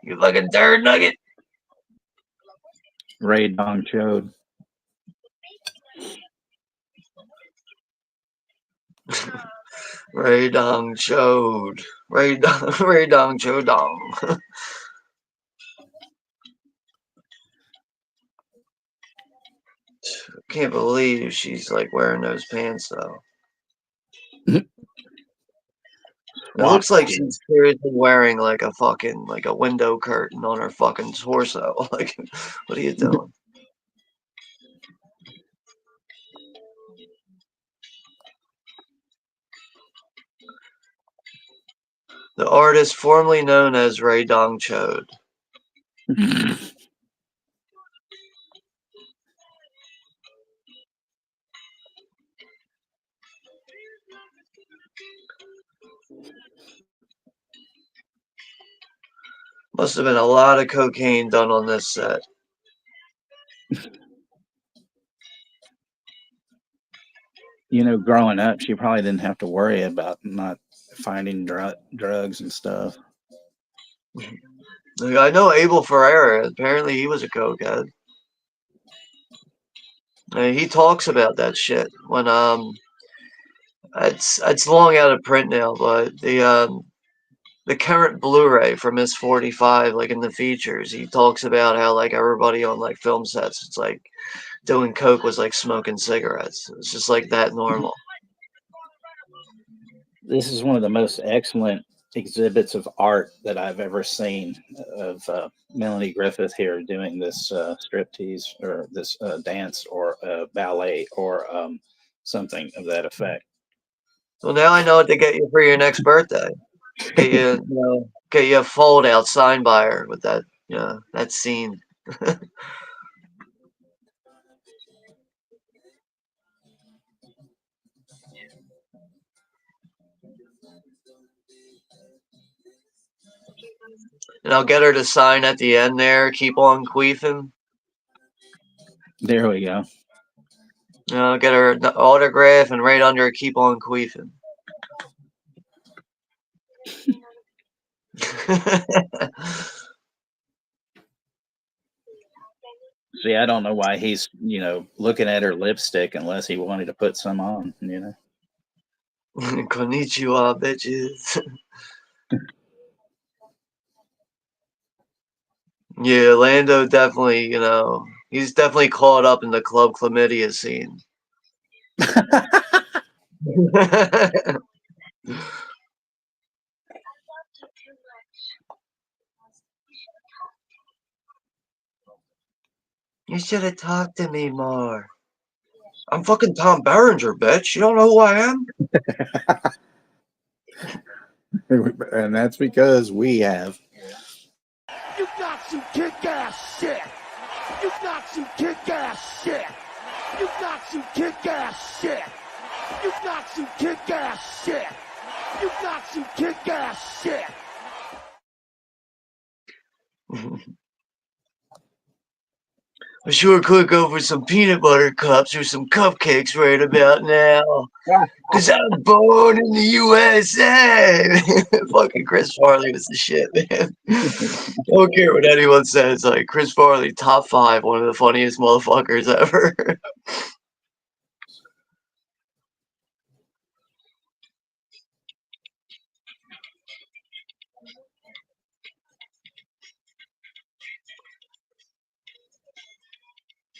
You fucking turd nugget.
Ray Dong Chode.
Ray Dong Chode. Ray Dong Chodong. Can't believe she's like wearing those pants though. It looks like she's seriously wearing like a window curtain on her fucking torso. Like, what are you doing? The artist formerly known as Ray Dong Chode. Must have been a lot of cocaine done on this set.
You know, growing up, she probably didn't have to worry about not finding drugs and stuff.
Like, I know Abel Ferrera. Apparently, he was a cokehead. He talks about that shit when it's long out of print now, but the current Blu-ray from Miss 45, like in the features, he talks about how like everybody on like film sets, it's like doing coke was like smoking cigarettes. It's just like that normal.
This is one of the most excellent exhibits of art that I've ever seen of Melanie Griffith here doing this striptease or this dance or ballet or something of that effect.
Well, now I know what to get you for your next birthday. Get you a fold out signed by her with that, that scene. And I'll get her to sign at the end there. Keep on queefing.
There we go.
I'll get her the autograph and right under keep on queefing.
See, I don't know why he's, looking at her lipstick unless he wanted to put some on,
Konnichiwa, bitches. Yeah, Lando definitely, he's definitely caught up in the club chlamydia scene. You should have talked to me more. I'm fucking Tom Berenger, bitch. You don't know who I am?
And that's because we have.
You got some kick-ass shit. You got some kick-ass shit. You got some kick-ass shit. You got some kick-ass shit. You got some kick-ass shit.
I sure could go for some peanut butter cups or some cupcakes right about now. Because I'm born in the USA. Fucking Chris Farley was the shit, man. I don't care what anyone says. Like, Chris Farley, top 5, one of the funniest motherfuckers ever.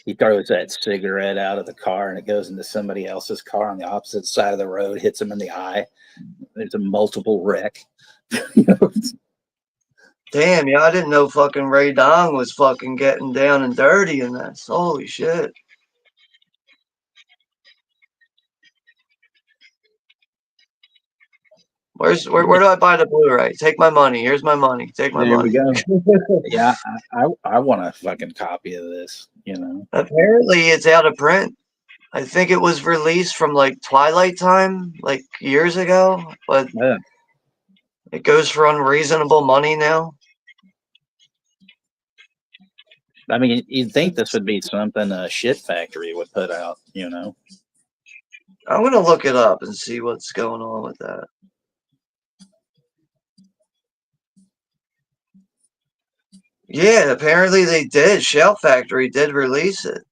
He throws that cigarette out of the car and it goes into somebody else's car on the opposite side of the road, hits him in the eye. There's a multiple wreck.
Damn, yeah, I didn't know fucking Ray Dong was fucking getting down and dirty in this. Holy shit. Where do I buy the Blu-ray? Take my money. Here's my money. Take my money.
There we go. Yeah, I want a fucking copy of this,
Apparently it's out of print. I think it was released from like Twilight time, like years ago, but it goes for unreasonable money now.
I mean, you'd think this would be something a Shit Factory would put out,
I'm gonna look it up and see what's going on with that. Yeah, apparently they did. Shell Factory did release it.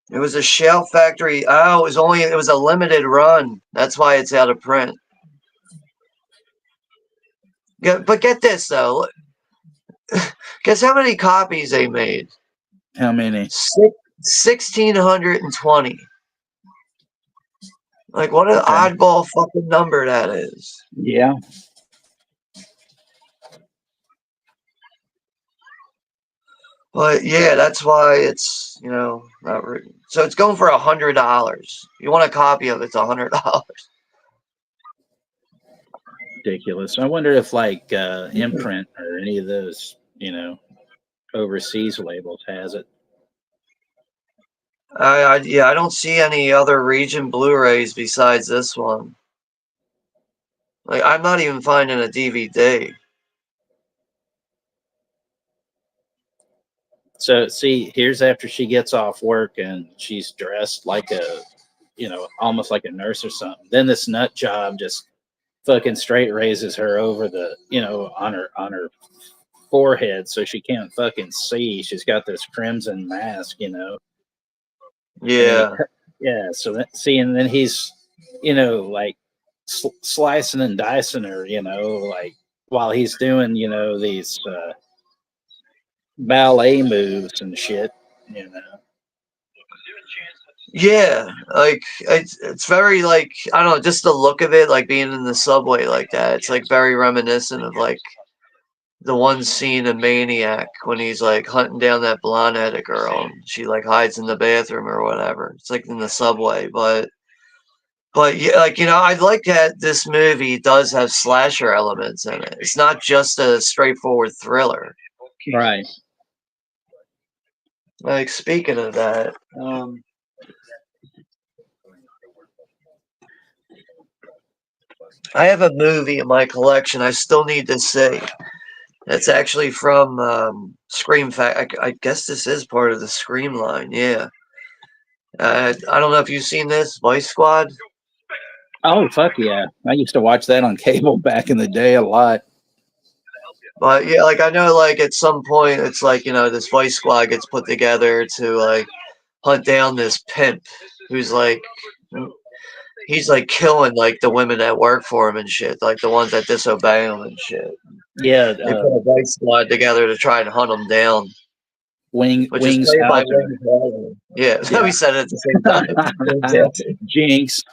It was a Shell Factory. Oh, it was a limited run. That's why it's out of print. But get this though. Guess how many copies they made?
How many?
1,620. Like, what an oddball fucking number that is.
Yeah.
But yeah, that's why it's, not really. So it's going for $100. You want a copy of it, it's $100.
Ridiculous. I wonder if like Imprint or any of those, overseas labels has it.
I don't see any other region Blu-rays besides this one. Like, I'm not even finding a DVD.
So see, here's after she gets off work and she's dressed like a, almost like a nurse or something. Then this nut job just fucking straight raises her over the, on her forehead so she can't fucking see. She's got this crimson mask,
Yeah.
Yeah. So and then he's, like slicing and dicing her, like while he's doing, these ballet moves and shit,
Yeah, like it's very like I don't know, just the look of it, like being in the subway like that. It's like very reminiscent of like the one scene in Maniac when he's like hunting down that blonde-headed girl and she like hides in the bathroom or whatever. It's like in the subway, but yeah, like I like that this movie does have slasher elements in it. It's not just a straightforward thriller.
Right.
Like speaking of that, I have a movie in my collection I still need to see. It's actually from Scream Fact. I guess this is part of the Scream line. Yeah. I don't know if you've seen this, Vice Squad.
Oh, fuck yeah. I used to watch that on cable back in the day a lot.
But yeah, like I know like at some point it's like, this Vice Squad gets put together to like hunt down this pimp who's like he's like killing like the women that work for him and shit, like the ones that disobey him and shit.
Yeah,
they put a Vice Squad together to try and hunt him down. Which
Wings
is played by
Hauser.
Wings Hauser. Yeah, we said it at the same time.
Jinx.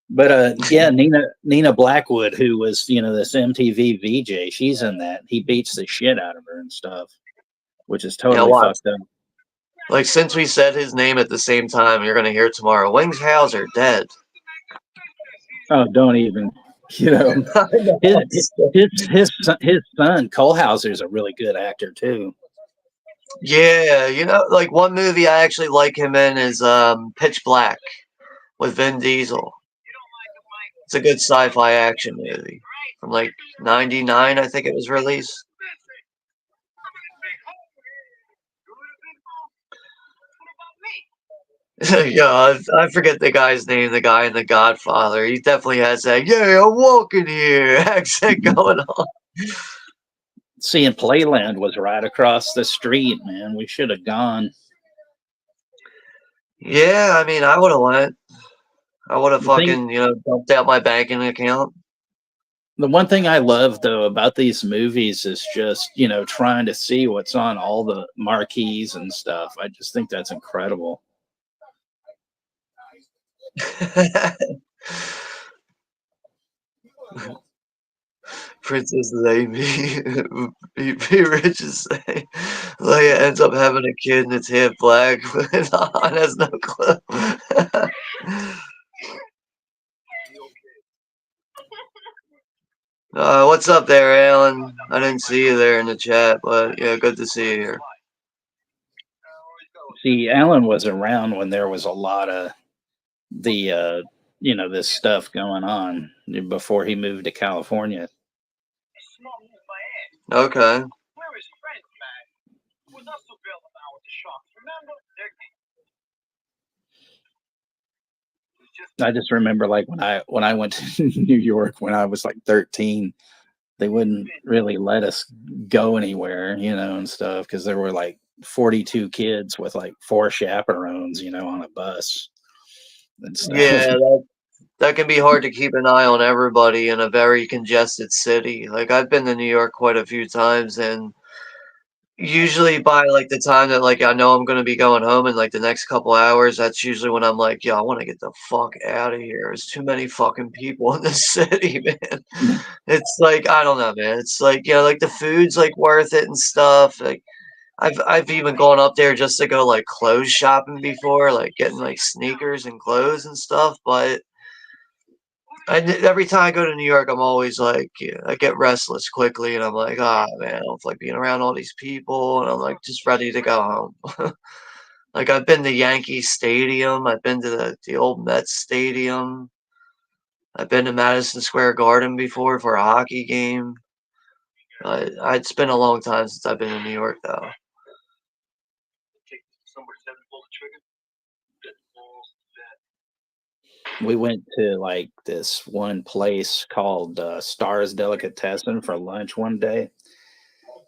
But yeah, Nina Blackwood, who was this MTV VJ, she's in that. He beats the shit out of her and stuff, which is totally fucked up.
Like since we said his name at the same time, you're gonna hear tomorrow. Wings Hauser dead.
Oh, don't even. His son Cole Hauser's a really good actor too.
Yeah, like one movie I actually like him in is Pitch Black with Vin Diesel. It's a good sci-fi action movie from like '99, I think it was released. Yeah, I forget the guy's name. The guy in The Godfather. He definitely has that. Yeah, I'm walking here accent going on.
Seeing Playland was right across the street, man. We should have gone.
Yeah, I mean, I would have went. I would have fucking, dumped out my banking account.
The one thing I love though about these movies is just, trying to see what's on all the marquees and stuff. I just think that's incredible.
Princess Amy, be rich as say. Leia ends up having a kid and it's half black. Han has no clue. What's up there, Alan? I didn't see you there in the chat, but yeah, good to see you here.
See, Alan was around when there was a lot of the, this stuff going on before he moved to California.
Okay.
I just remember like when I went to New York when I was like 13, they wouldn't really let us go anywhere, and stuff because there were like 42 kids with like 4 chaperones, on a bus and stuff.
Yeah, that can be hard to keep an eye on everybody in a very congested city. Like I've been to New York quite a few times, and usually by like the time that like I know I'm gonna be going home in like the next couple hours, that's usually when I'm like, yo, I want to get the fuck out of here. There's too many fucking people in the city, man. It's like I don't know, man. It's like like the food's like worth it and stuff. Like I've even gone up there just to go like clothes shopping before, like getting like sneakers and clothes and stuff. But every time I go to New York, I'm always like, I get restless quickly, and I'm like, oh man, I don't like being around all these people, and I'm like just ready to go home. Like I've been to Yankee Stadium, I've been to the old Mets Stadium, I've been to Madison Square Garden before for a hockey game. It's been a long time since I've been in New York, though.
We went to like this one place called Stars Delicatessen for lunch one day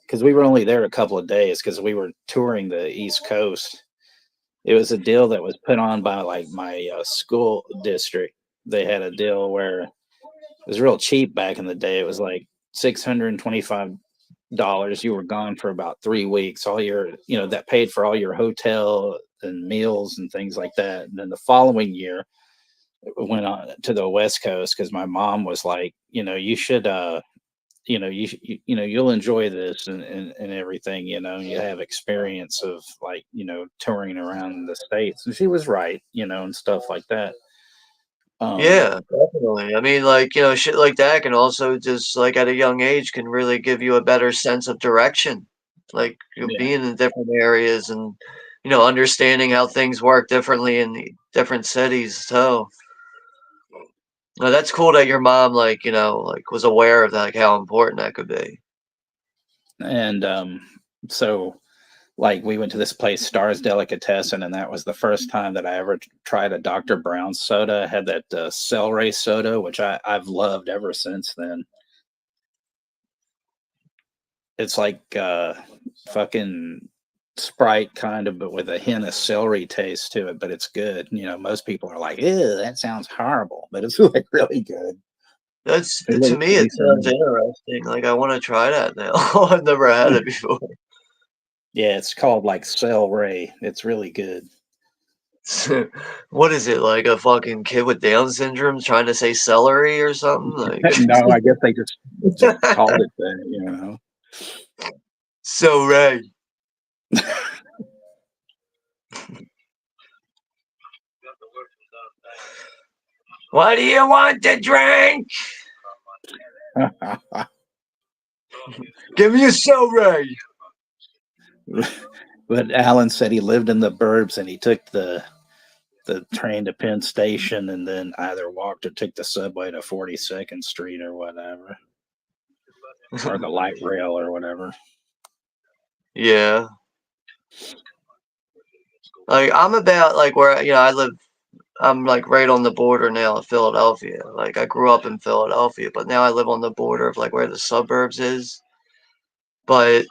because we were only there a couple of days because we were touring the East Coast. It was a deal that was put on by like my school district, they had a deal where it was real cheap back in the day. It was like $625. You were gone for about 3 weeks. All your, that paid for all your hotel and meals and things like that. And then the following year, it went on to the West Coast because my mom was like, you should, you'll enjoy this and everything, you have experience of like, touring around the States. And she was right, and stuff like that.
Yeah, definitely. I mean, like, shit like that can also just like at a young age can really give you a better sense of direction. Like being in different areas and, understanding how things work differently in the different cities. So that's cool that your mom like, was aware of that, like how important that could be.
And so like we went to this place, Stars Delicatessen, and that was the first time that I ever tried a Dr. Brown soda. I had that celery soda, which I've loved ever since then. It's like fucking Sprite kind of, but with a hint of celery taste to it, but it's good. Most people are like, ew, that sounds horrible, but it's like really good.
That's to me, it sounds interesting. Like I want to try that now. I've never had it before.
Yeah, it's called like celery. It's really good.
What is it, like a fucking kid with Down syndrome trying to say celery or something? Like
no, I guess they just called it that,
So right. What do you want to drink? Give me a celery.
But Alan said he lived in the burbs and he took the train to Penn Station and then either walked or took the subway to 42nd Street or whatever. Or the light rail or whatever.
Yeah. Like I'm about like where I live. I'm like right on the border now of Philadelphia. Like I grew up in Philadelphia, but now I live on the border of like where the suburbs is. But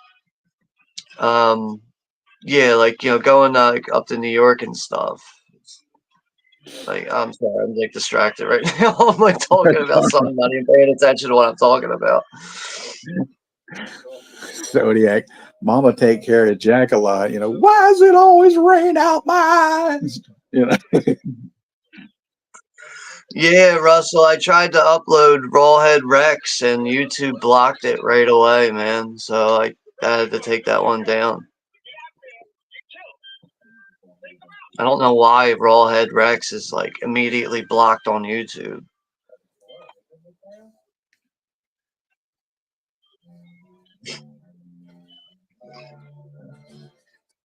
yeah, like going like up to New York and stuff. Like I'm sorry, I'm like distracted right now. I'm like talking about something, not even paying attention to what I'm talking about.
Zodiac, Mama take care of Jack a lot. Why does it always rain out my eyes?
Yeah, Russell, I tried to upload Rawhead Rex and YouTube blocked it right away, man. So I had to take that one down. I don't know why Rawhead Rex is like immediately blocked on YouTube.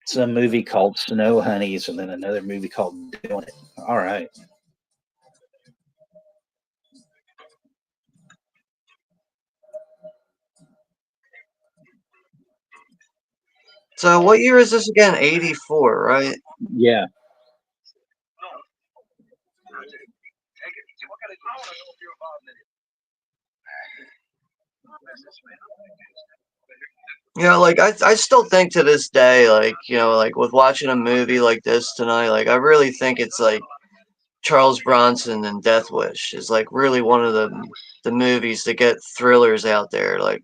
It's a movie called Snow Honeys and then another movie called Doing It. All right.
So what year is this again? 84, right?
Yeah.
Like I still think to this day, like, like with watching a movie like this tonight, like I really think it's like Charles Bronson and Death Wish is like really one of the movies that get thrillers out there. Like,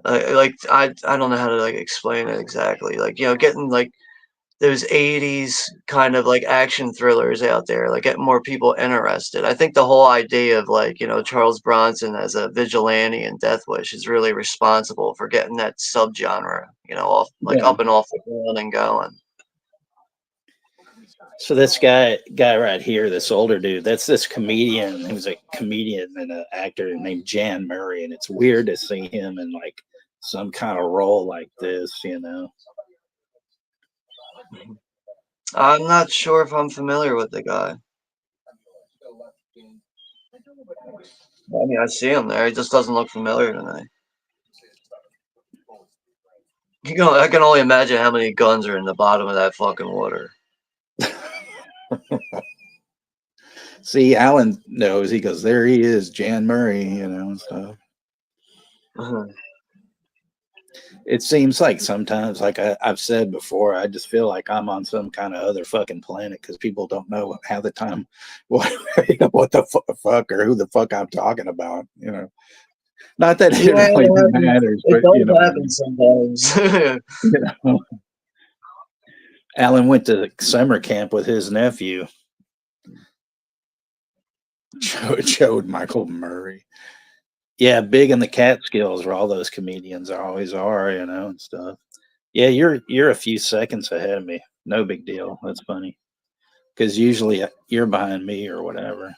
like I don't know how to like explain it exactly. Like, getting like those 80s kind of like action thrillers out there, like getting more people interested. I think the whole idea of like, Charles Bronson as a vigilante in Death Wish is really responsible for getting that subgenre, off like up and off the ground and going.
So this guy right here, this older dude, that's this comedian who's a comedian and an actor named Jan Murray, and it's weird to see him in like some kind of role like this,
I'm not sure if I'm familiar with the guy. I mean, I see him there. He just doesn't look familiar to me. I can only imagine how many guns are in the bottom of that fucking water.
See, Alan knows. He goes, there he is, Jan Murray, and stuff. It seems like sometimes, like I've said before, I just feel like I'm on some kind of other fucking planet because people don't know half the time what, what the fuck or who the fuck I'm talking about. Not that it
Yeah,
really matters,
it
but
does happen sometimes.
you know. Alan went to summer camp with his nephew, Chode Michael Murray. Yeah, big in the Catskills where all those comedians always are, and stuff. Yeah, you're a few seconds ahead of me. No big deal. That's funny. Because usually you're behind me or whatever.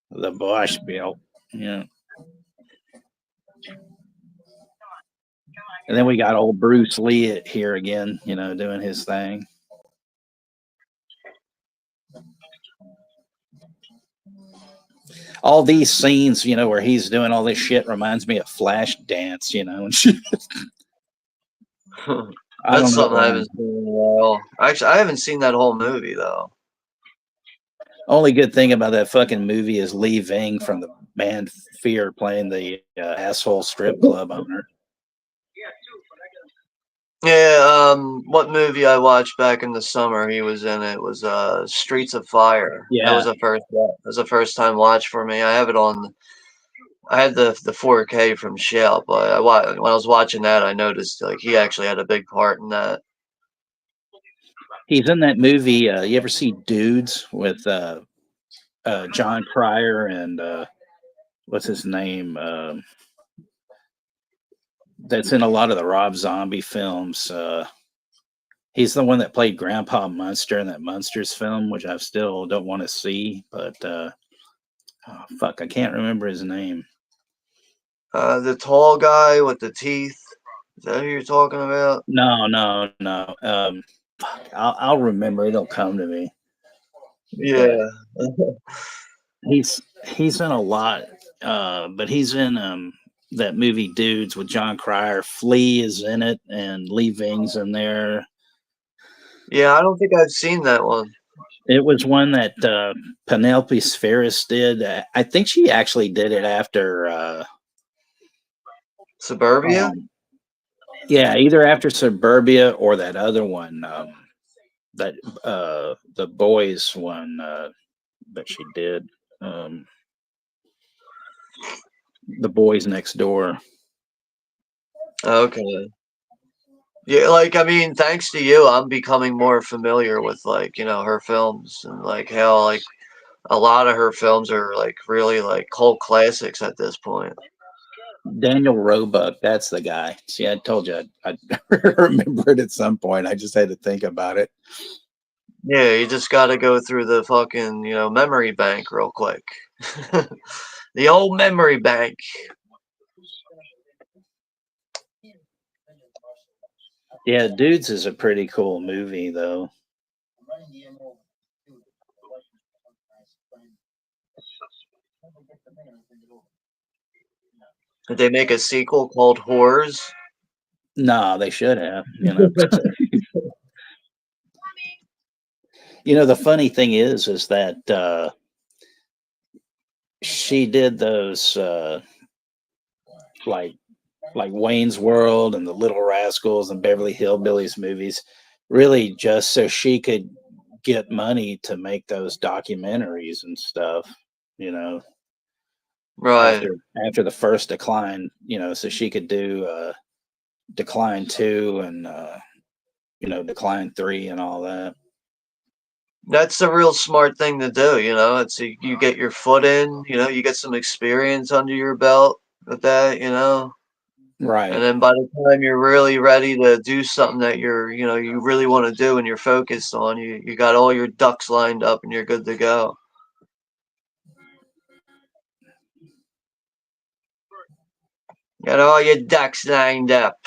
The Bosch belt. Yeah. And then we got old Bruce Lee here again, doing his thing. All these scenes, where he's doing all this shit reminds me of Flash Dance, and shit.
That's something I haven't seen in a while. Actually, I haven't seen that whole movie though.
Only good thing about that fucking movie is Lee Ving from the band Fear playing the asshole strip club owner.
Yeah, what movie I watched back in the summer he was in it was Streets of Fire.
Yeah.
That was a first time watch for me. I have it on. I had the 4K from Shell, but when I was watching that, I noticed like he actually had a big part in that.
He's in that movie. You ever see Dudes with John Cryer and what's his name? That's in a lot of the Rob Zombie films. He's the one that played Grandpa Munster in that Munsters film, which I still don't want to see. But fuck, I can't remember his name.
The tall guy with the teeth. Is that who you're talking about?
No. I'll remember. It'll come to me.
Yeah.
He's in a lot, but he's in that movie Dudes with John Cryer. Flea is in it, and Lee Ving's in there.
Yeah, I don't think I've seen that one.
It was one that Penelope Spheris did. I think she actually did it after
Suburbia.
Yeah, either after Suburbia or that other one, that the boys one that she did. The Boys Next Door.
Okay. Yeah, like I mean, thanks to you, I'm becoming more familiar with like, her films and like how like a lot of her films are like really like cult classics at this point.
Daniel Roebuck, that's the guy. See, I told you I'd remember it at some point. I just had to think about it.
Yeah, you just got to go through the fucking, memory bank real quick. The old memory bank.
Yeah, Dudes is a pretty cool movie, though.
Did they make a sequel called Whores?
No, they should have. The funny thing is that she did those like Wayne's World and the Little Rascals and Beverly Hillbillies movies, really just so she could get money to make those documentaries and stuff,
Right.
After the first Decline, so she could do Decline 2 and Decline 3 and all that.
That's a real smart thing to do, it's you get your foot in, you get some experience under your belt with that,
Right.
And then by the time you're really ready to do something that you really want to do and you're focused on, you got all your ducks lined up and you're good to go. Got all your ducks lined up.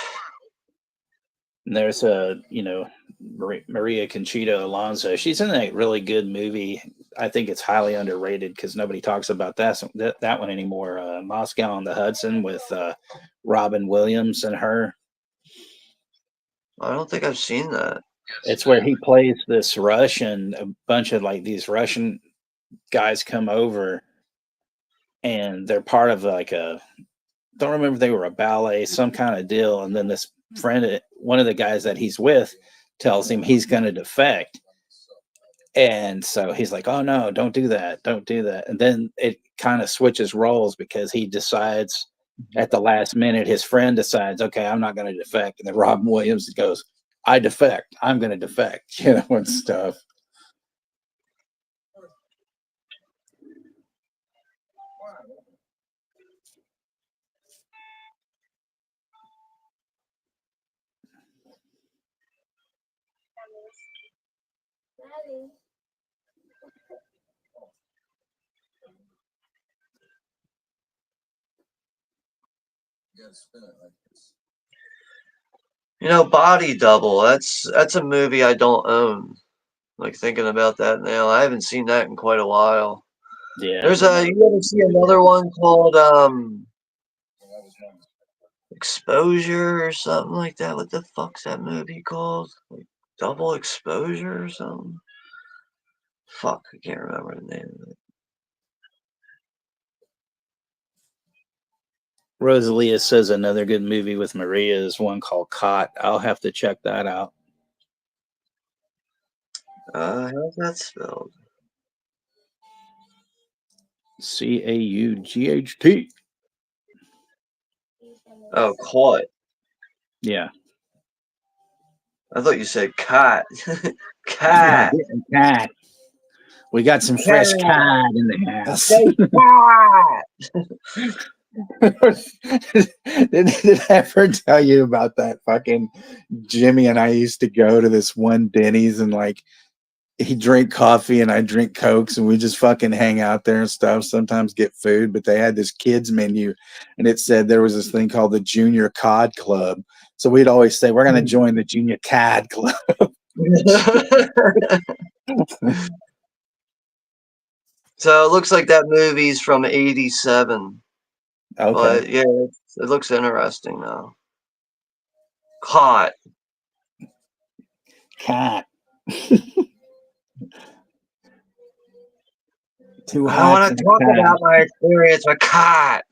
And there's Maria Conchita Alonso. She's in a really good movie. I think it's highly underrated because nobody talks about that one anymore. Moscow on the Hudson with Robin Williams and her.
I don't think I've seen that.
It's where he plays this Russian. A bunch of like these Russian guys come over, and they're part of like don't remember if they were a ballet, some kind of deal. And then this friend, one of the guys that he's with, tells him he's going to defect. And so he's like, oh no, don't do that. Don't do that. And then it kind of switches roles because he decides at the last minute, his friend decides, okay, I'm not going to defect. And then Robin Williams goes, I defect. I'm going to defect, and stuff.
Body Double. That's a movie I don't own. Like thinking about that now, I haven't seen that in quite a while.
Yeah.
You ever see another one called Exposure or something like that? What the fuck's that movie called? Like Double Exposure or something? Fuck, I can't remember the name of it.
Rosalia says another good movie with Maria is one called Caught. I'll have to check that out.
How's that spelled?
Caught.
Oh, Caught.
Yeah.
I thought you said cat. Cat.
Cat. We got some fresh cat in the house. Did I ever tell you about that fucking Jimmy and I used to go to this one Denny's and like he drink coffee and I drink Cokes and we just fucking hang out there and stuff, sometimes get food, but they had this kids menu and it said there was this thing called the Junior Cod Club. So we'd always say, we're going to join the Junior Cod Club.
So it looks like that movie's from '87.
Okay.
But yeah, it looks interesting though. Caught.
Cat.
I don't want to talk about my experience with Caught.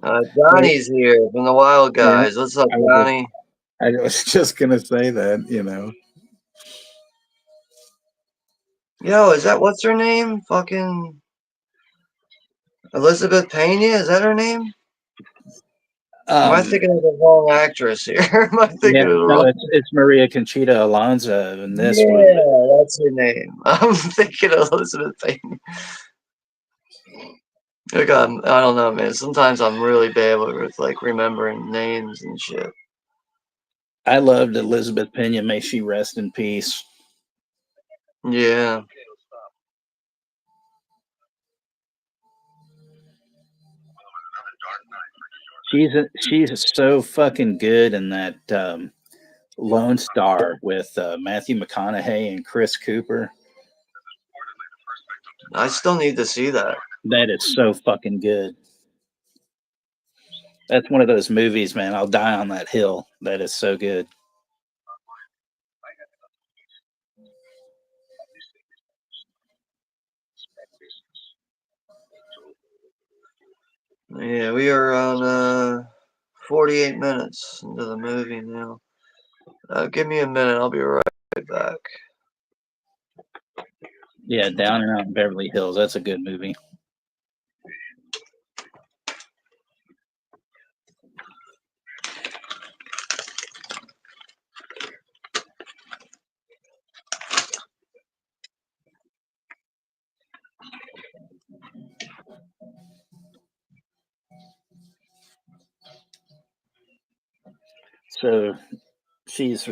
Johnny's here from the Wild Guys. What's up, Johnny?
I was just gonna say that,
Yo, is that what's her name? Fucking Elizabeth Pena? Is that her name? Am I thinking of the wrong actress here? Am I thinking of the wrong?
It's Maria Conchita Alonso in this one.
Yeah, that's her name. I'm thinking of Elizabeth Pena. Like I don't know, man. Sometimes I'm really bad with like remembering names and shit.
I loved Elizabeth Pena. May she rest in peace.
Yeah.
She's so fucking good in that Lone Star with Matthew McConaughey and Chris Cooper.
I still need to see that.
That is so fucking good. That's one of those movies, man. I'll die on that hill. That is so good.
Yeah, we are on 48 minutes into the movie now. Give me a minute. I'll be right back.
Yeah, Down and Out in Beverly Hills. That's a good movie. So she's,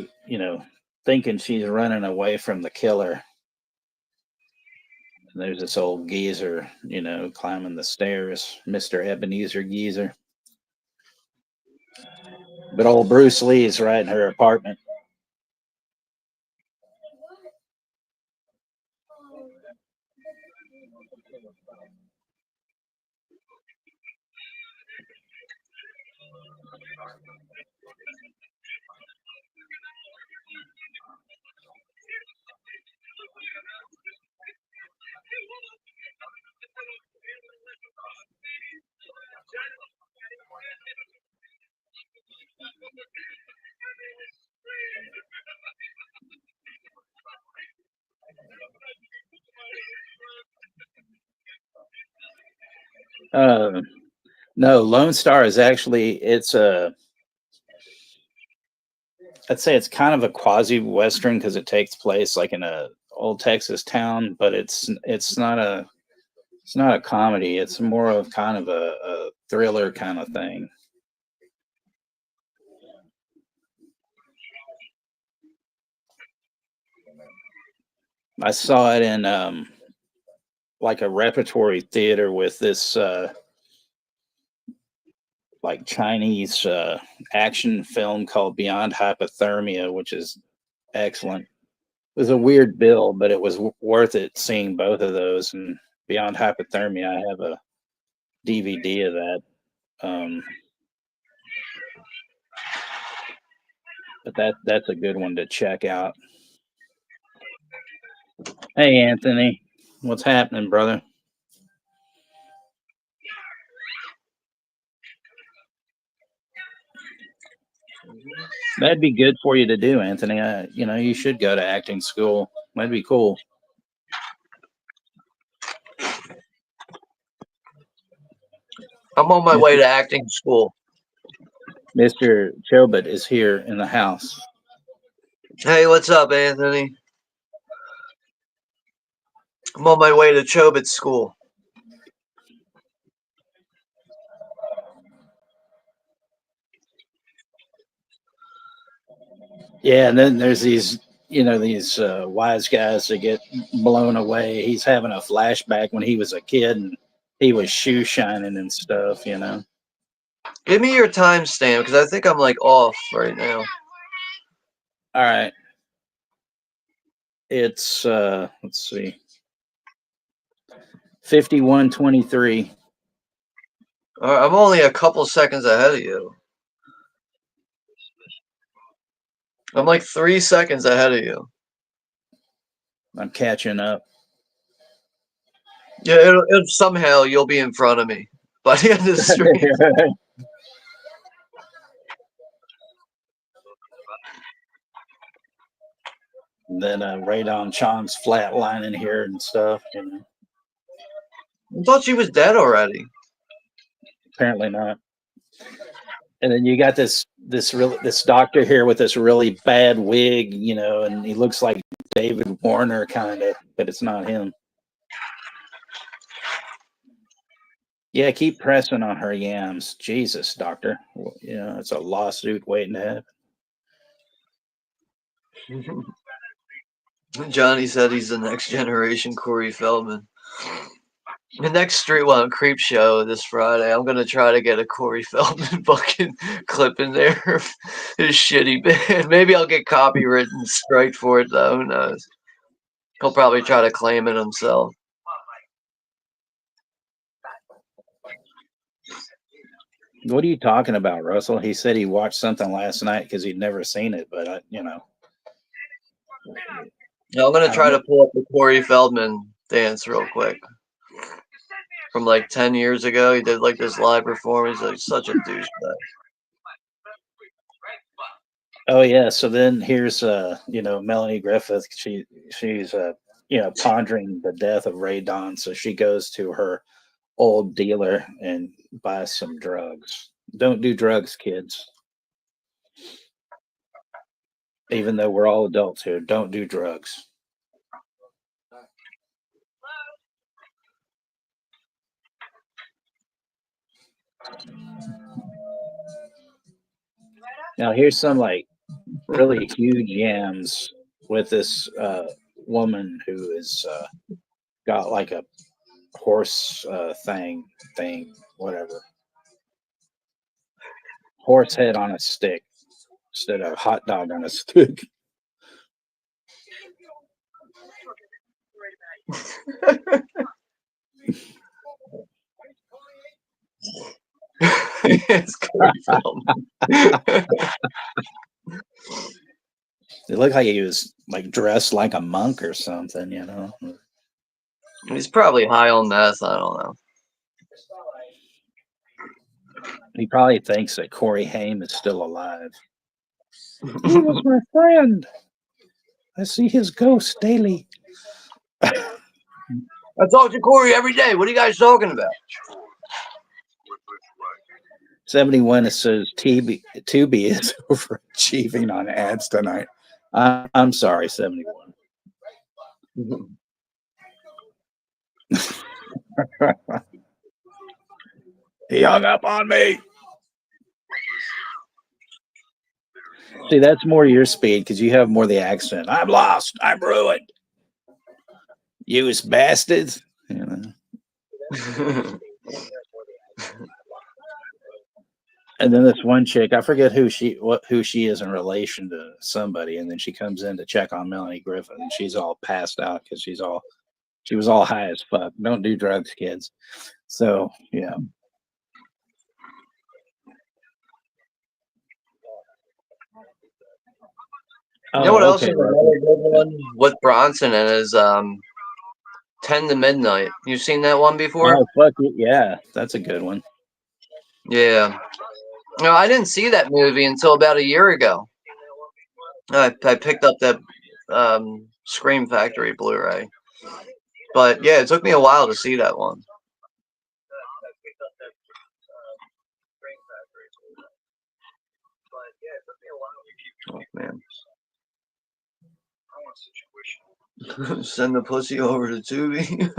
thinking she's running away from the killer. And there's this old geezer, climbing the stairs, Mr. Ebenezer Geezer. But old Bruce Lee's right in her apartment. No, Lone Star is actually I'd say it's kind of a quasi western because it takes place like in a old Texas town, but it's not a comedy. It's more of kind of a thriller kind of thing. I saw it in like a repertory theater with this like Chinese action film called Beyond Hypothermia, which is excellent. It was a weird bill, but it was worth it seeing both of those. And Beyond Hypothermia, I have a DVD of that. But that's a good one to check out. Hey, Anthony, what's happening, brother? That'd be good for you to do, Anthony. You should go to acting school. That'd be cool.
I'm on my way to acting school.
Mr. Chobot is here in the house.
Hey, what's up, Anthony? I'm on my way to Chobot school.
Yeah, and then there's these wise guys that get blown away. He's having a flashback when he was a kid and he was shoe shining and stuff.
Give me your timestamp because I think I'm like off right now.
All right. It's let's see, 51:23.
I'm only a couple seconds ahead of you. I'm like 3 seconds ahead of you.
I'm catching up.
Yeah, it'll somehow you'll be in front of me by the end of the stream.
And then Radon Chong's flatlining here and stuff.
I thought she was dead already.
Apparently not. And then you got this doctor here with this really bad wig, and he looks like David Warner kind of, but it's not him. Yeah, keep pressing on her yams. Jesus, doctor. It's a lawsuit waiting to happen.
Johnny said he's the next generation Corey Feldman. The next Street Creep show this Friday, I'm gonna try to get a Corey Feldman fucking clip in there. His shitty band. Maybe I'll get copyrighted and strike for it though. Who knows? He'll probably try to claim it himself.
What are you talking about, Russell? He said he watched something last night because he'd never seen it, but
Yeah, I'm gonna try to pull up the Corey Feldman dance real quick. From like 10 years ago, he did like this live performance. Like such a douchebag.
Oh yeah. So then here's Melanie Griffith. She's pondering the death of Ray Don. So she goes to her old dealer and buys some drugs. Don't do drugs, kids. Even though we're all adults here, don't do drugs. Now here's some like really huge yams with this woman who is got like a horse thing, whatever. Horse head on a stick instead of hot dog on a stick.
It's Corey Feldman.
It looked like he was like dressed like a monk or something,
He's probably high on meth. I don't know.
He probably thinks that Corey Haim is still alive. He was my friend. I see his ghost daily.
I talk to Corey every day. What are you guys talking about?
71 says Tubi is overachieving on ads tonight. I'm sorry, 71. He hung up on me. See, that's more your speed because you have more the accent. I'm lost. I'm ruined. You bastards. You know. And then this one chick, I forget who she is in relation to somebody, and then she comes in to check on Melanie Griffith, and she's all passed out because she was all high as fuck. Don't do drugs, kids. So yeah.
You know what else is another good one with Bronson and is 10 to Midnight. You've seen that one before?
Oh fuck it, yeah, that's a good one.
Yeah. No, I didn't see that movie until about a year ago. I picked up that Scream Factory Blu-ray. But yeah, it took me a while to see that one. Oh man. Send the pussy over to Tubi.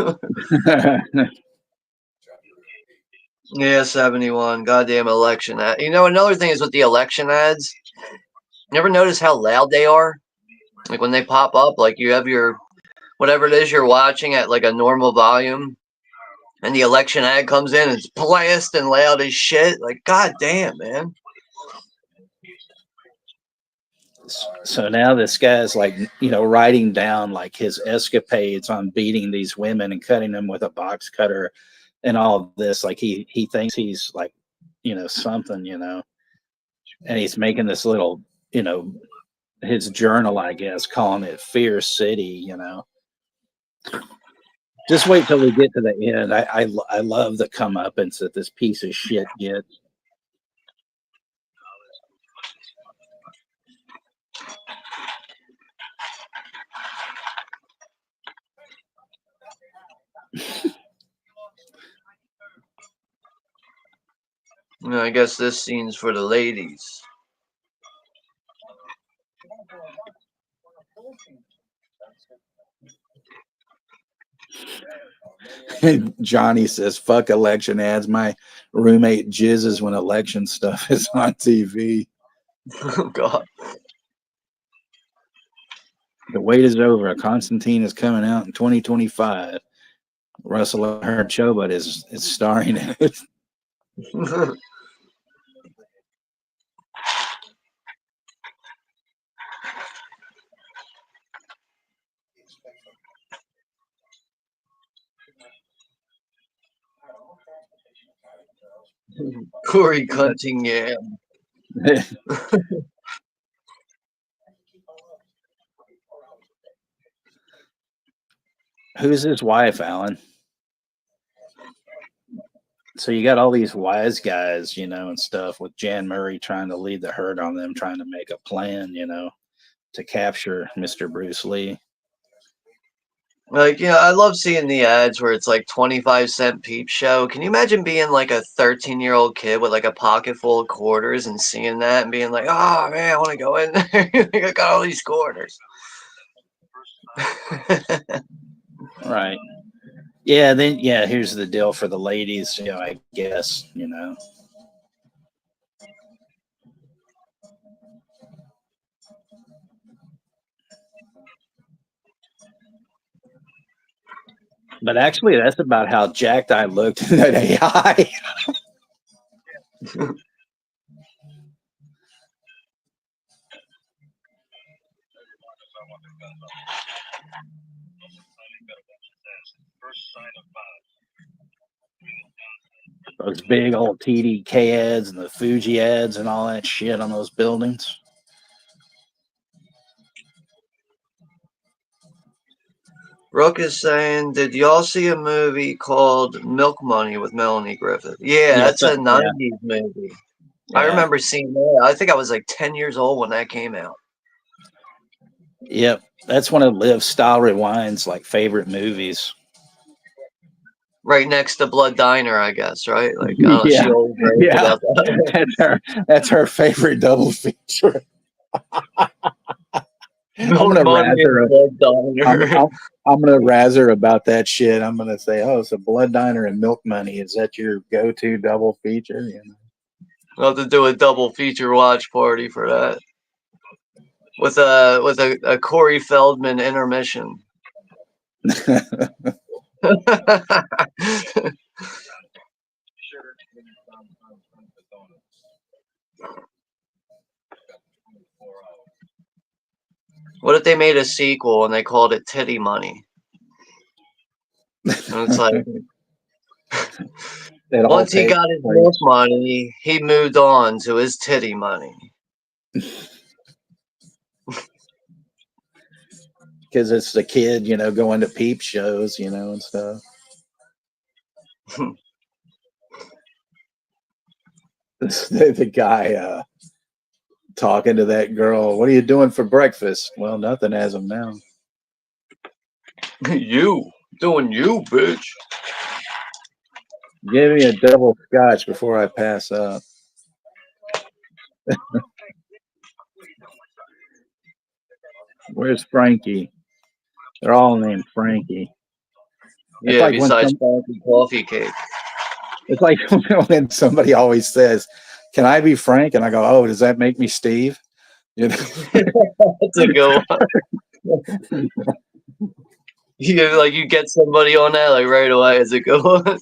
Yeah, 71. Goddamn election ad. You know, another thing is with the election ads. You ever notice how loud they are? Like when they pop up, like you have your whatever it is you're watching at like a normal volume, and the election ad comes in, and it's blasting loud as shit. Like, goddamn, man.
So now this guy's like, you know, writing down like his escapades on beating these women and cutting them with a box cutter and all of this. Like he thinks he's like, you know, something, you know, and he's making this little, you know, his journal, I guess, calling it Fear City, you know. Just wait till we get to the end. I love the comeuppance that this piece of shit gets.
I guess this scene's for the ladies.
Johnny says, fuck election ads. My roommate jizzes when election stuff is on TV.
Oh, God.
The wait is over. Constantine is coming out in 2025. Russell Herd Chobot is starring in it.
Corey Cunningham.
Who's his wife, Alan? So you got all these wise guys, you know, and stuff with Jan Murray trying to lead the herd on them, trying to make a plan, you know, to capture Mr. Bruce Lee.
Like, you know, I love seeing the ads where it's like 25-cent peep show. Can you imagine being like a 13-year-old kid with like a pocket full of quarters and seeing that and being like, oh man, I want to go in there. I got all these quarters.
Right. Yeah, then yeah, here's the deal for the ladies, you know, I guess, you know. But actually, that's about how jacked I looked in that AI. Those big old TDK ads and the Fuji ads and all that shit on those buildings.
Rook is saying, did y'all see a movie called Milk Money with Melanie Griffith? Yeah, that's a 90s movie. Yeah. I remember seeing that. I think I was like 10 years old when that came out.
Yep. That's one of Liv Style Rewind's like favorite movies.
right next to Blood Diner, I guess, right? Like,
Yeah,
she always raves
yeah.
about that.
That's her favorite double feature. I'm
Milk
gonna
Money
razz her.
and Blood Diner.
I'm gonna razz her about that shit. I'm gonna say, oh, so Blood Diner and Milk Money, is that your go-to double feature? You
We'll have to do a double feature watch party for that. With a Corey Feldman intermission.
know?
What if they made a sequel and they called it Titty Money? And it's like, once he got his milk money, he moved on to his titty money.
Because it's the kid, going to peep shows, and stuff. The guy talking to that girl, what are you doing for breakfast? Well, nothing as of now.
You doing you, bitch.
Give me a double scotch before I pass up. Where's Frankie? They're all named Frankie.
Yeah, like besides Frankie Coffee Cake.
It's like when somebody always says, "Can I be Frank?" And I go, "Oh, does that make me Steve?"
That's a good one. You get somebody on that like right away. Is a good one.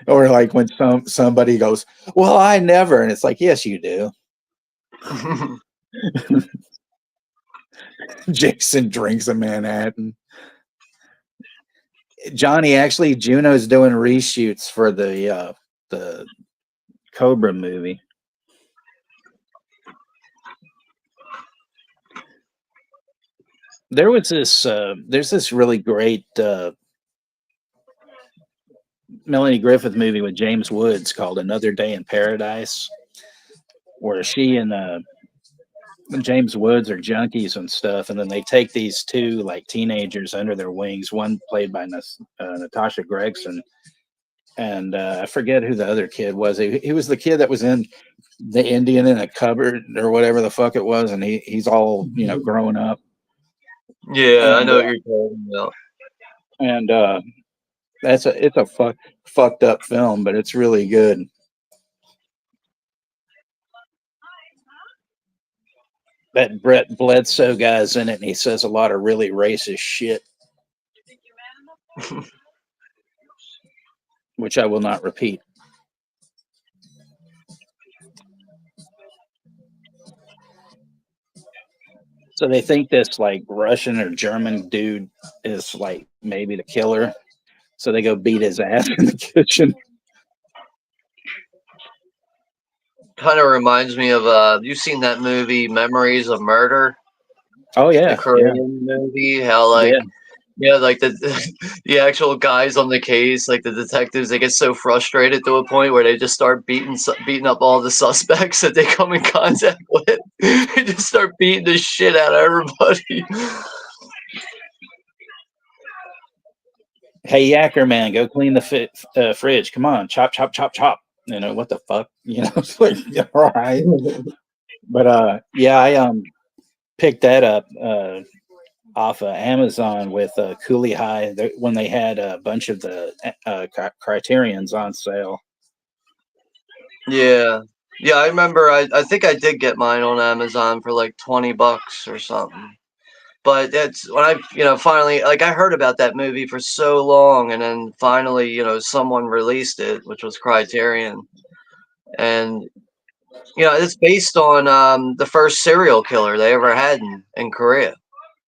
Or like when somebody goes, "Well, I never," and it's like, "Yes, you do." Jason drinks a Manhattan. Johnny, actually, Juno's doing reshoots for the Cobra movie. There's this really great Melanie Griffith movie with James Woods called Another Day in Paradise, where she and James Woods are junkies and stuff, and then they take these two like teenagers under their wings. One played by Natasha Gregson, and I forget who the other kid was. He was the kid that was in The Indian in a Cupboard or whatever the fuck it was, and he's all grown up.
Yeah, I know what you're talking about.
And it's a fucked up film, but it's really good. That Brett Bledsoe guy's in it, and he says a lot of really racist shit, which I will not repeat. So they think this like Russian or German dude is like maybe the killer. So they go beat his ass in the kitchen.
Kind of reminds me of you've seen that movie Memories of Murder?
Oh yeah,
the Korean movie. How like like the actual guys on the case, like the detectives, they get so frustrated to a point where they just start beating up all the suspects that they come in contact with. They just start beating the shit out of everybody.
Hey, Yacker man, go clean the fridge. Come on, chop, chop, chop, chop. What the fuck? It's like, all right. But I picked that up off of Amazon with Cooley High when they had a bunch of the Criterions on sale.
Yeah, I remember. I think I did get mine on Amazon for like $20 or something. But that's when I finally, like, I heard about that movie for so long, and then finally, someone released it, which was Criterion, and it's based on the first serial killer they ever had in Korea,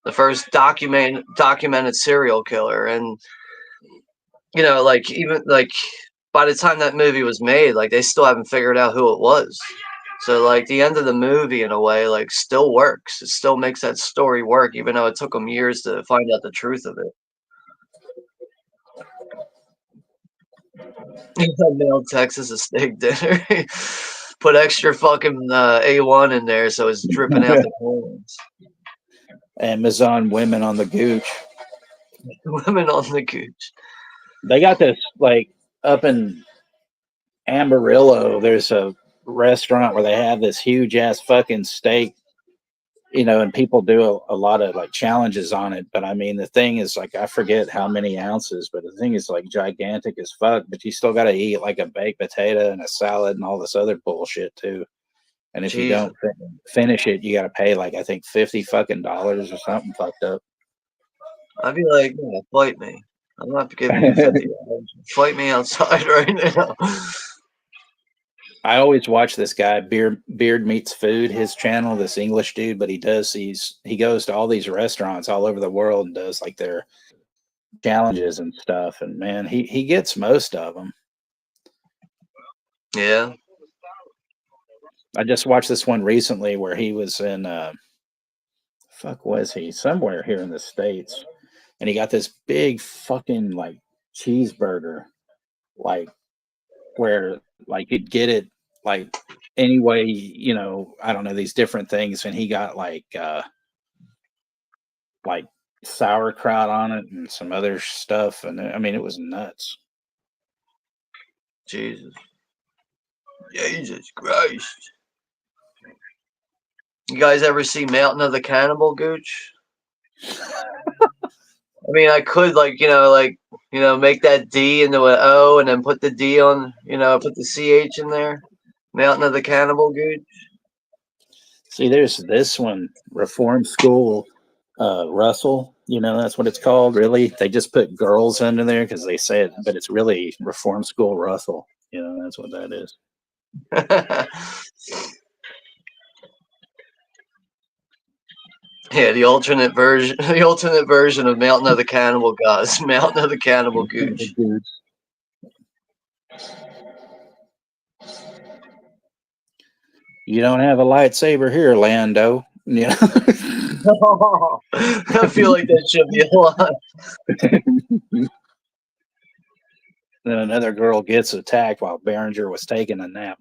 the first documented serial killer, and like even like by the time that movie was made, like they still haven't figured out who it was. So like the end of the movie in a way like still works. It still makes that story work, even though it took them years to find out the truth of it. Mail Texas a steak dinner. Put extra fucking A1 in there so it's dripping out the corners.
Amazon women on the gooch.
Women on the gooch.
They got this like up in Amarillo. There's a restaurant where they have this huge ass fucking steak, and people do a lot of like challenges on it. But I mean, the thing is like, I forget how many ounces, but the thing is like gigantic as fuck. But you still got to eat like a baked potato and a salad and all this other bullshit too. And if you
Jesus.
don't finish it, you got to pay like I think $50 or something fucked up.
I'd be like, yeah, fight me. I'm not giving you $50. Fight me outside right now.
I always watch this guy, Beard Meets Food, his channel, this English dude, but he goes to all these restaurants all over the world and does like their challenges and stuff. And man, he gets most of them.
Yeah.
I just watched this one recently where he was in, was he? Somewhere here in the States. And he got this big fucking like cheeseburger, like where like you'd get it like anyway, I don't know, these different things. And he got like sauerkraut on it and some other stuff. And I mean, it was nuts.
Jesus Christ. You guys ever see Mountain of the Cannibal, Gooch? I mean, I could make that D into an O and then put the D on, put the CH in there. Mountain of the Cannibal, Gooch.
See, there's this one, Reform School Russell. That's what it's called. Really, they just put girls under there because they say it, but it's really Reform School Russell. That's what that is.
Yeah, the alternate version of Mountain of the Cannibal Gods, Mountain of the Cannibal Gooch.
You don't have a lightsaber here, Lando.
I feel like that should be a lot.
Then another girl gets attacked while Berenger was taking a nap.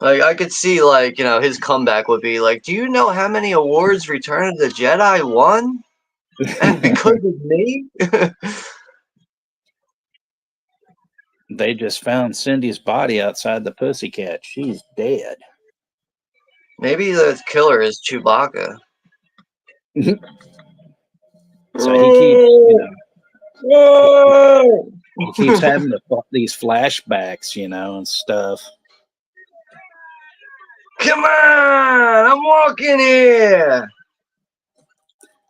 Like, I could see, his comeback would be like, do you know how many awards Return of the Jedi won? And because of me?
They just found Cindy's body outside the Pussycat. She's dead.
Maybe the killer is Chewbacca.
So he keeps having these flashbacks, and stuff.
Come on, I'm walking here.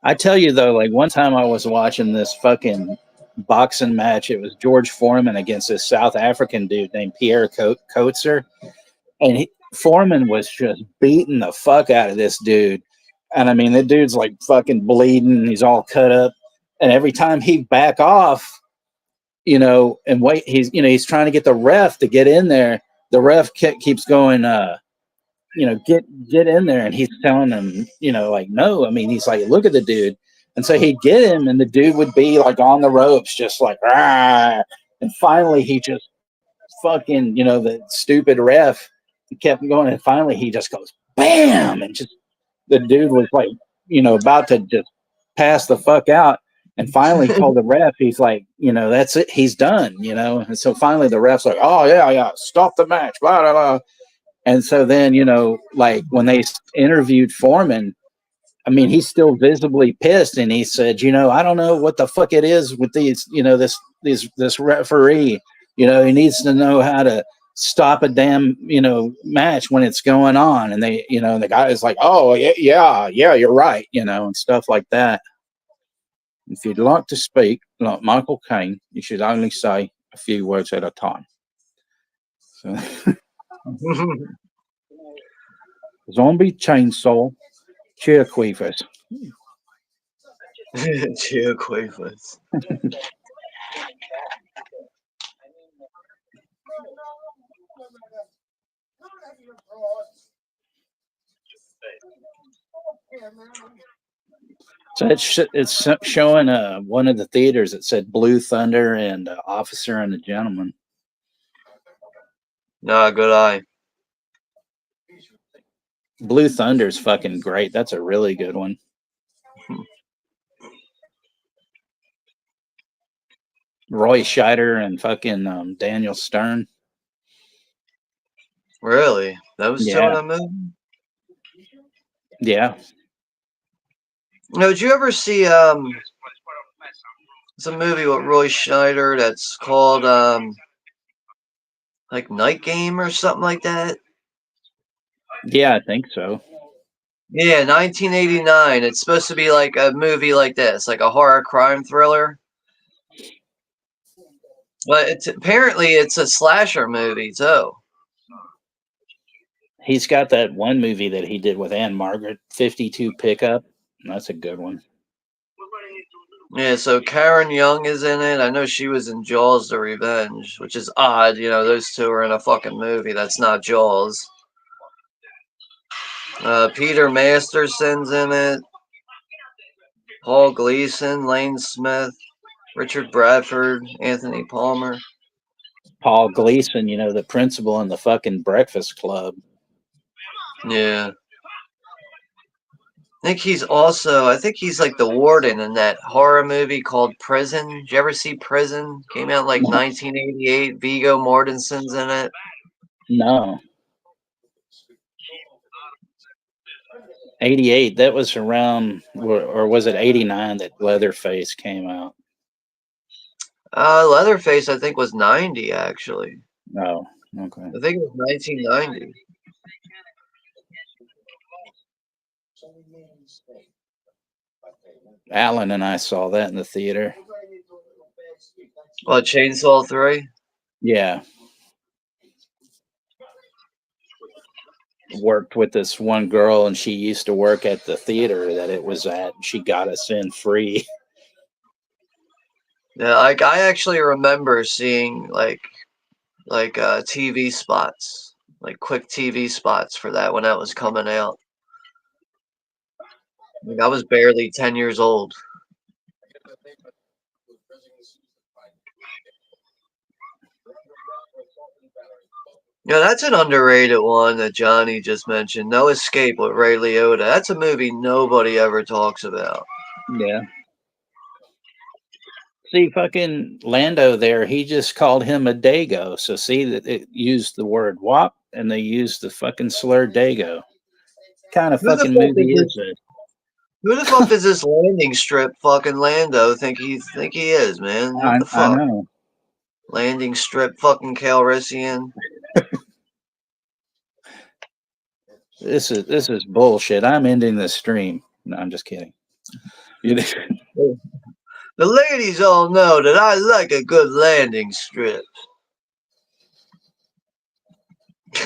I tell you though, like one time I was watching this fucking boxing match. It was George Foreman against this South African dude named Pierre Coetzer, and Foreman was just beating the fuck out of this dude. And I mean, the dude's like fucking bleeding. He's all cut up, and every time he back off, and wait, he's trying to get the ref to get in there. The ref keeps going, get in there, and he's telling him, like, no. I mean, he's like, look at the dude. And so he'd get him, and the dude would be like on the ropes, just like, ah. And finally, he just fucking, the stupid ref kept going, and finally he just goes, bam, and just the dude was like, about to just pass the fuck out. And finally told the ref, he's like, that's it, he's done, And so finally the ref's like, oh yeah, stop the match, blah blah blah. And so then, like when they interviewed Foreman, I mean, he's still visibly pissed, and he said, I don't know what the fuck it is with these, this referee, he needs to know how to stop a damn, match when it's going on. And they, the guy is like, oh yeah, you're right, and stuff like that. If you'd like to speak like Michael Caine, you should only say a few words at a time. So. Zombie chainsaw, cheer queefers.
Cheer queefers.
So it's showing one of the theaters that said Blue Thunder and Officer and a Gentleman.
Nah, good eye.
Blue Thunder's fucking great. That's a really good one. Roy Scheider and fucking Daniel Stern.
Really? That was still in that movie?
Yeah.
No, did you ever see it's a movie with Roy Scheider that's called like Night Game or something like that?
Yeah, I think so.
Yeah, 1989. It's supposed to be like a movie like this, like a horror crime thriller. But apparently it's a slasher movie too.
He's got that one movie that he did with Anne Margaret, 52 Pickup. That's a good one.
Yeah, so Karen Young is in it. I know she was in Jaws: The Revenge, which is odd. You know, those two are in a fucking movie that's not Jaws. Peter Masterson's in it. Paul Gleason, Lane Smith, Richard Bradford, Anthony Palmer.
Paul Gleason, you know, the principal in the fucking Breakfast Club.
Yeah. I think he's like the warden in that horror movie called Prison. Did you ever see Prison? Came out like 1988. Viggo Mortensen's in it.
No. 88, that was around, or was it 89 that Leatherface came out?
Leatherface, I think, was 90, actually.
Oh, okay.
I think it was 1990.
Alan and I saw that in the theater.
What, Chainsaw 3?
Yeah. Worked with this one girl, and she used to work at the theater that it was at. She got us in free.
Yeah, like I actually remember seeing like TV spots, like quick TV spots for that when that was coming out. Like, I was barely 10 years old. Yeah, that's an underrated one that Johnny just mentioned. No Escape with Ray Liotta. That's a movie nobody ever talks about.
Yeah. See, fucking Lando there, he just called him a Dago. So see that it used the word wop and they used the fucking slur Dago. What kind of fucking movie is it?
Who the fuck does this landing strip fucking Lando think he is, man? What the fuck?
I know.
Landing strip fucking Calrissian.
This is bullshit. I'm ending this stream. No, I'm just kidding.
The ladies all know that I like a good landing strip.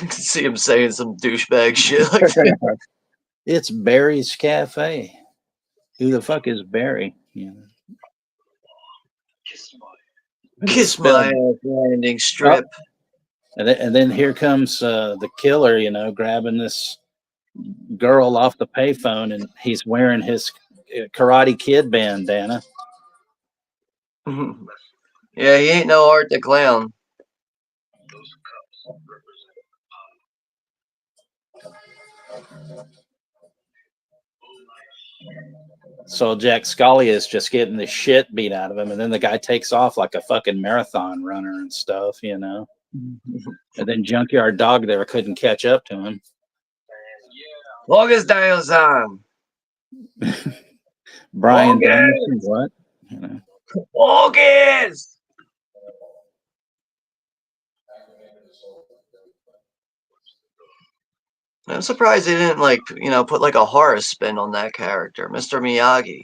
See him saying some douchebag shit like that.
It's Barry's Cafe. Who the fuck is Barry? Yeah.
Kiss my ass, landing strip.
Oh. And then here comes the killer, you know, grabbing this girl off the payphone, and he's wearing his Karate Kid bandana.
Yeah, he ain't no Art the Clown.
So Jack Scully is just getting the shit beat out of him, and then the guy takes off like a fucking marathon runner and stuff, you know. And then Junkyard Dog there couldn't catch up to him.
August Danielson.
Brian Danielson, what? You know.
August. I'm surprised they didn't put like a horror spin on that character, Mr. Miyagi.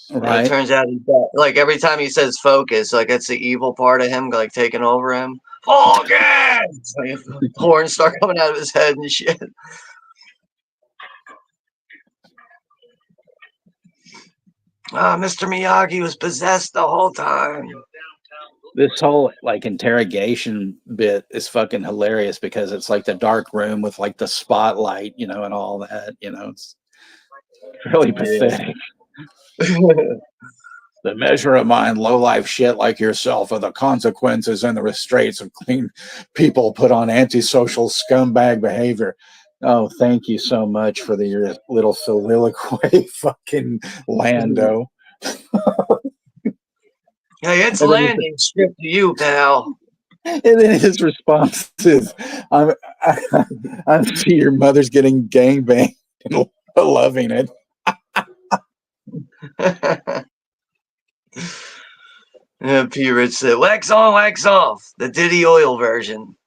Right.
It turns out he's got, like every time he says focus, like it's the evil part of him like taking over him. Focus! Like, horns start coming out of his head and shit. Mr. Miyagi was possessed the whole time.
This whole like interrogation bit is fucking hilarious because it's like the dark room with like the spotlight, you know, and all that, you know, it's really pathetic. The measure of mine, low-life shit like yourself, are the consequences and the restraints of clean people put on antisocial scumbag behavior. Oh, thank you so much for your little soliloquy, fucking Lando.
Hey, it's
And then
landing strip to you, pal.
And then his response is, I see your mother's getting gangbanged and loving it.
Yeah, P. Rich said, wax on, wax off. The Diddy Oil version.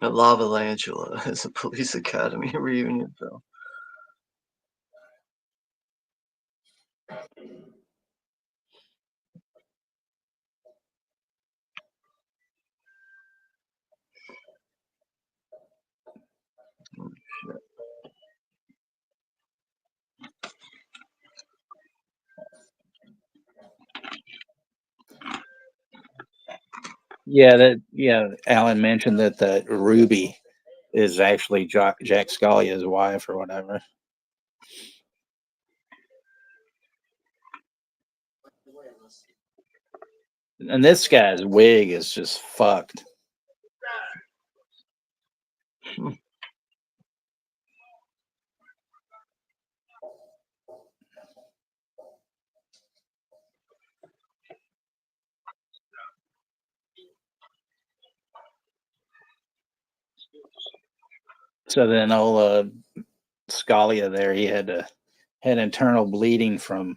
The Lavalantula is a police academy reunion film.
Yeah, Alan mentioned that the Ruby is actually Jack Scalia's wife or whatever. And this guy's wig is just fucked. So then old Scalia there, he had internal bleeding from,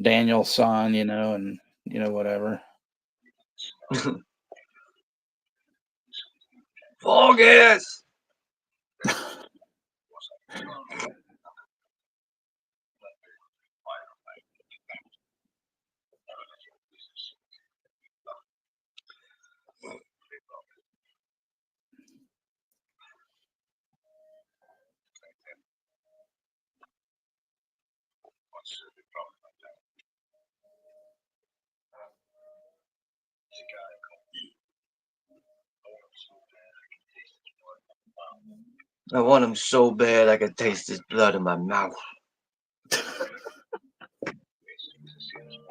Daniel's son, and whatever.
Focus! I want him so bad I could taste his blood in my mouth.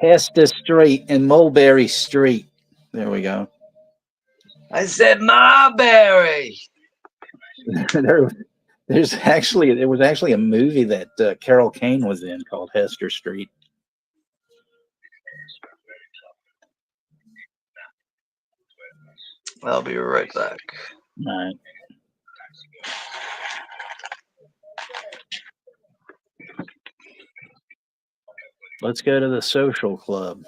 Hester Street and Mulberry Street. There we go.
I said Marbury.
there was actually a movie that Carol Kane was in called Hester Street.
I'll be right back.
All right. Let's go to the social club.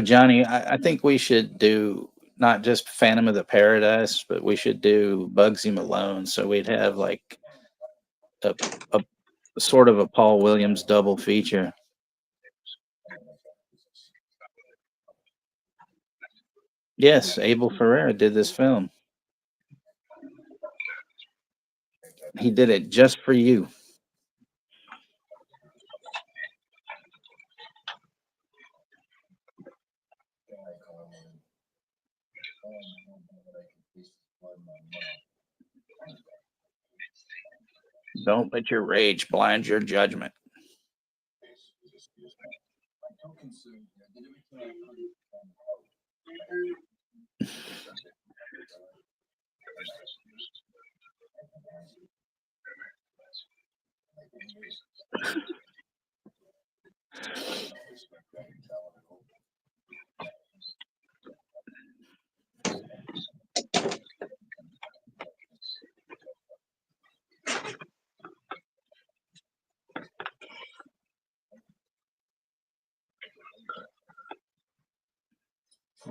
Johnny, I think we should do not just Phantom of the Paradise, but we should do Bugsy Malone. So we'd have like a sort of a Paul Williams double feature. Yes, Abel Ferrera did this film. He did it just for you. Don't let your rage blind your judgment.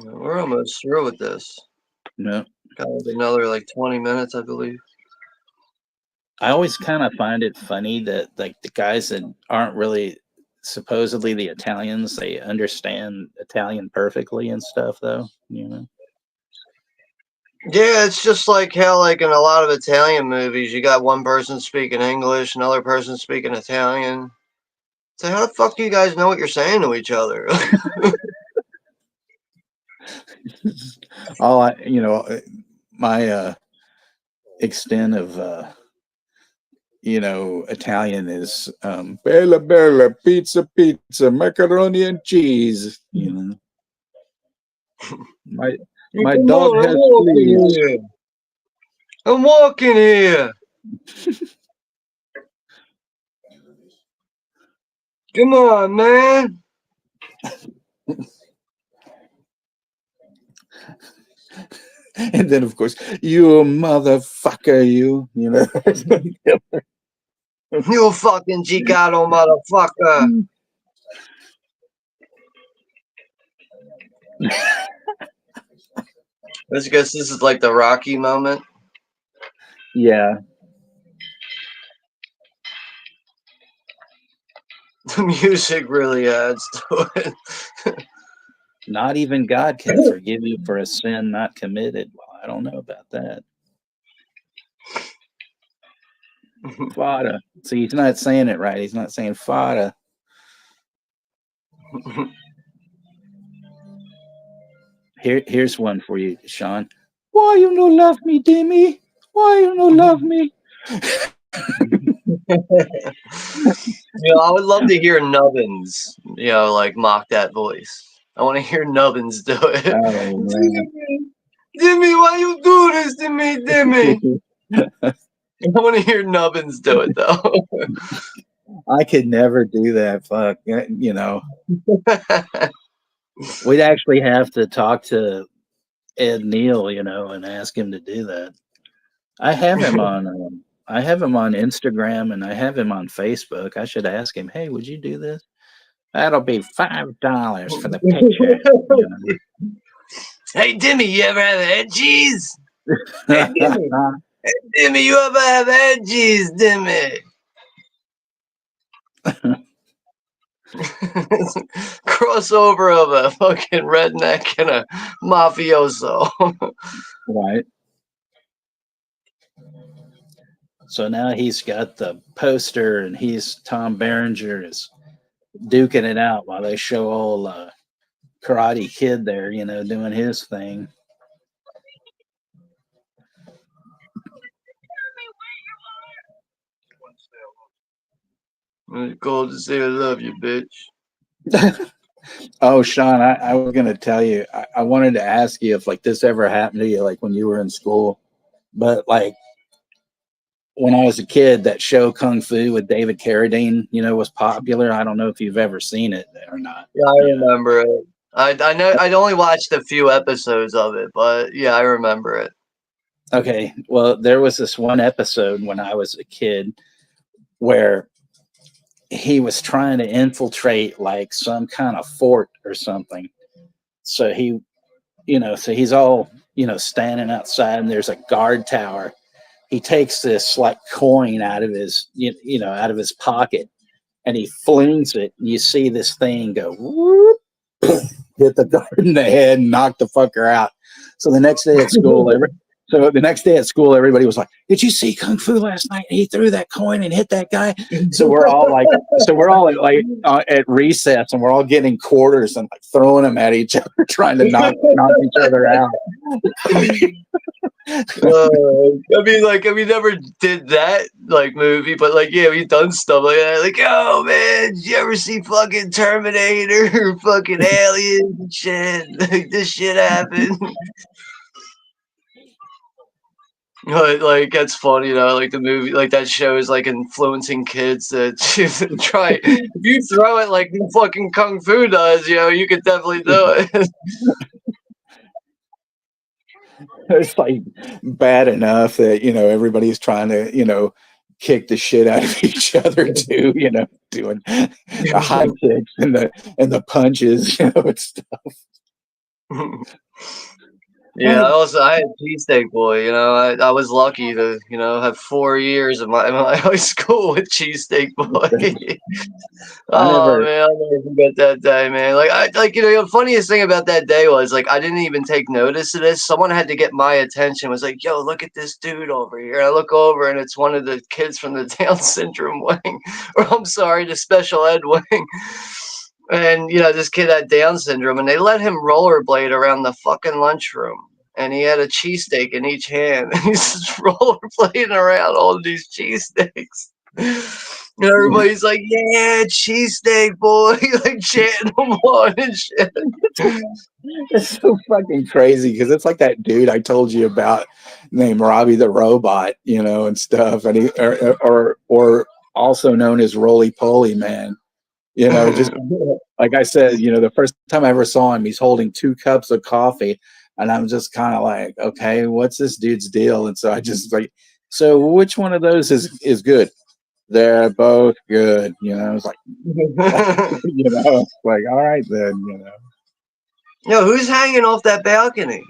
We're almost through with this.
No.
Got another like 20 minutes, I believe.
I always kind of find it funny that like the guys that aren't really supposedly the Italians, they understand Italian perfectly and stuff, though.
Yeah, it's just like how, like in a lot of Italian movies, you got one person speaking English, another person speaking Italian. So how the fuck do you guys know what you're saying to each other?
All I, my extent of Italian is bella bella pizza pizza macaroni and cheese. My
Come
dog
on,
has fleas.
I'm walking here. Come on, man.
And then, of course, you motherfucker, you know.
You fucking Chicano motherfucker. I guess this is like the Rocky moment.
Yeah.
The music really adds to it.
Not even God can forgive you for a sin not committed. Well, I don't know about that. Fada. See, he's not saying it right. He's not saying fada. Here's one for you, Sean. Why you no love me, Demi? Why you no love me?
I would love to hear Nubbins, like mock that voice. I want to hear Nubbins do it.
Oh, man.
Demi, why you do this to me, Demi? I want to hear Nubbins do it, though.
I could never do that. Fuck, We'd actually have to talk to Ed Neal, and ask him to do that. I have him on Instagram and I have him on Facebook. I should ask him, hey, would you do this? That'll be $5 for the picture.
Hey, Demi, you ever have head cheese? Hey, Demi. Hey, Demi, you ever have head cheese, Demi? Crossover of a fucking redneck and a mafioso.
Right. So now he's got the poster and Tom Berenger is duking it out while they show old Karate Kid there, doing his thing.
Called to say I love you, bitch.
Oh, Sean, I was going to tell you, I wanted to ask you if like this ever happened to you, like when you were in school, but like when I was a kid, that show Kung Fu with David Carradine, was popular. I don't know if you've ever seen it or not.
Yeah, I remember it. I know I'd only watched a few episodes of it, but yeah, I remember it.
Okay, well, there was this one episode when I was a kid where he was trying to infiltrate like some kind of fort or something. So he's all, standing outside and there's a guard tower. He takes this like coin out of his, out of his pocket and he flings it. And you see this thing go whoop, hit the guard in the head and knock the fucker out. So the next day at school, everybody was like, "Did you see Kung Fu last night? He threw that coin and hit that guy." So we're all like at recess, and we're all getting quarters and like throwing them at each other, trying to knock each other out.
We never did that like movie, but like, yeah, we've done stuff like that. Like, oh man, did you ever see fucking Terminator or fucking Aliens and shit? Like, this shit happened. Like that's funny, like the movie, like that show is like influencing kids to try. If you throw it like fucking Kung Fu does, you could definitely do it.
It's like bad enough that everybody's trying to kick the shit out of each other too, doing the high kicks and the punches, and stuff.
Yeah, I had cheesesteak boy. You know, I was lucky to have 4 years of my high school with cheesesteak boy. Oh man, I'll never forget that day, man. The funniest thing about that day was like I didn't even take notice of this. Someone had to get my attention. It was like, yo, look at this dude over here. And I look over and it's one of the kids from the Down syndrome wing, or I'm sorry, the special ed wing. And this kid had Down syndrome, and they let him rollerblade around the fucking lunchroom. And he had a cheesesteak in each hand. And he's just rollerblading around all of these cheesesteaks. And everybody's like, yeah, cheesesteak boy, like chanting them on and shit.
It's so fucking crazy because it's like that dude I told you about named Robbie the Robot, and stuff. And he or also known as Roly Poly Man. Just like I said, the first time I ever saw him, he's holding 2 cups of coffee. And I'm just kind of like, okay, what's this dude's deal? And so I just like, so which one of those is good? They're both good. It's like, like, all right then,
Yo, who's hanging off that balcony?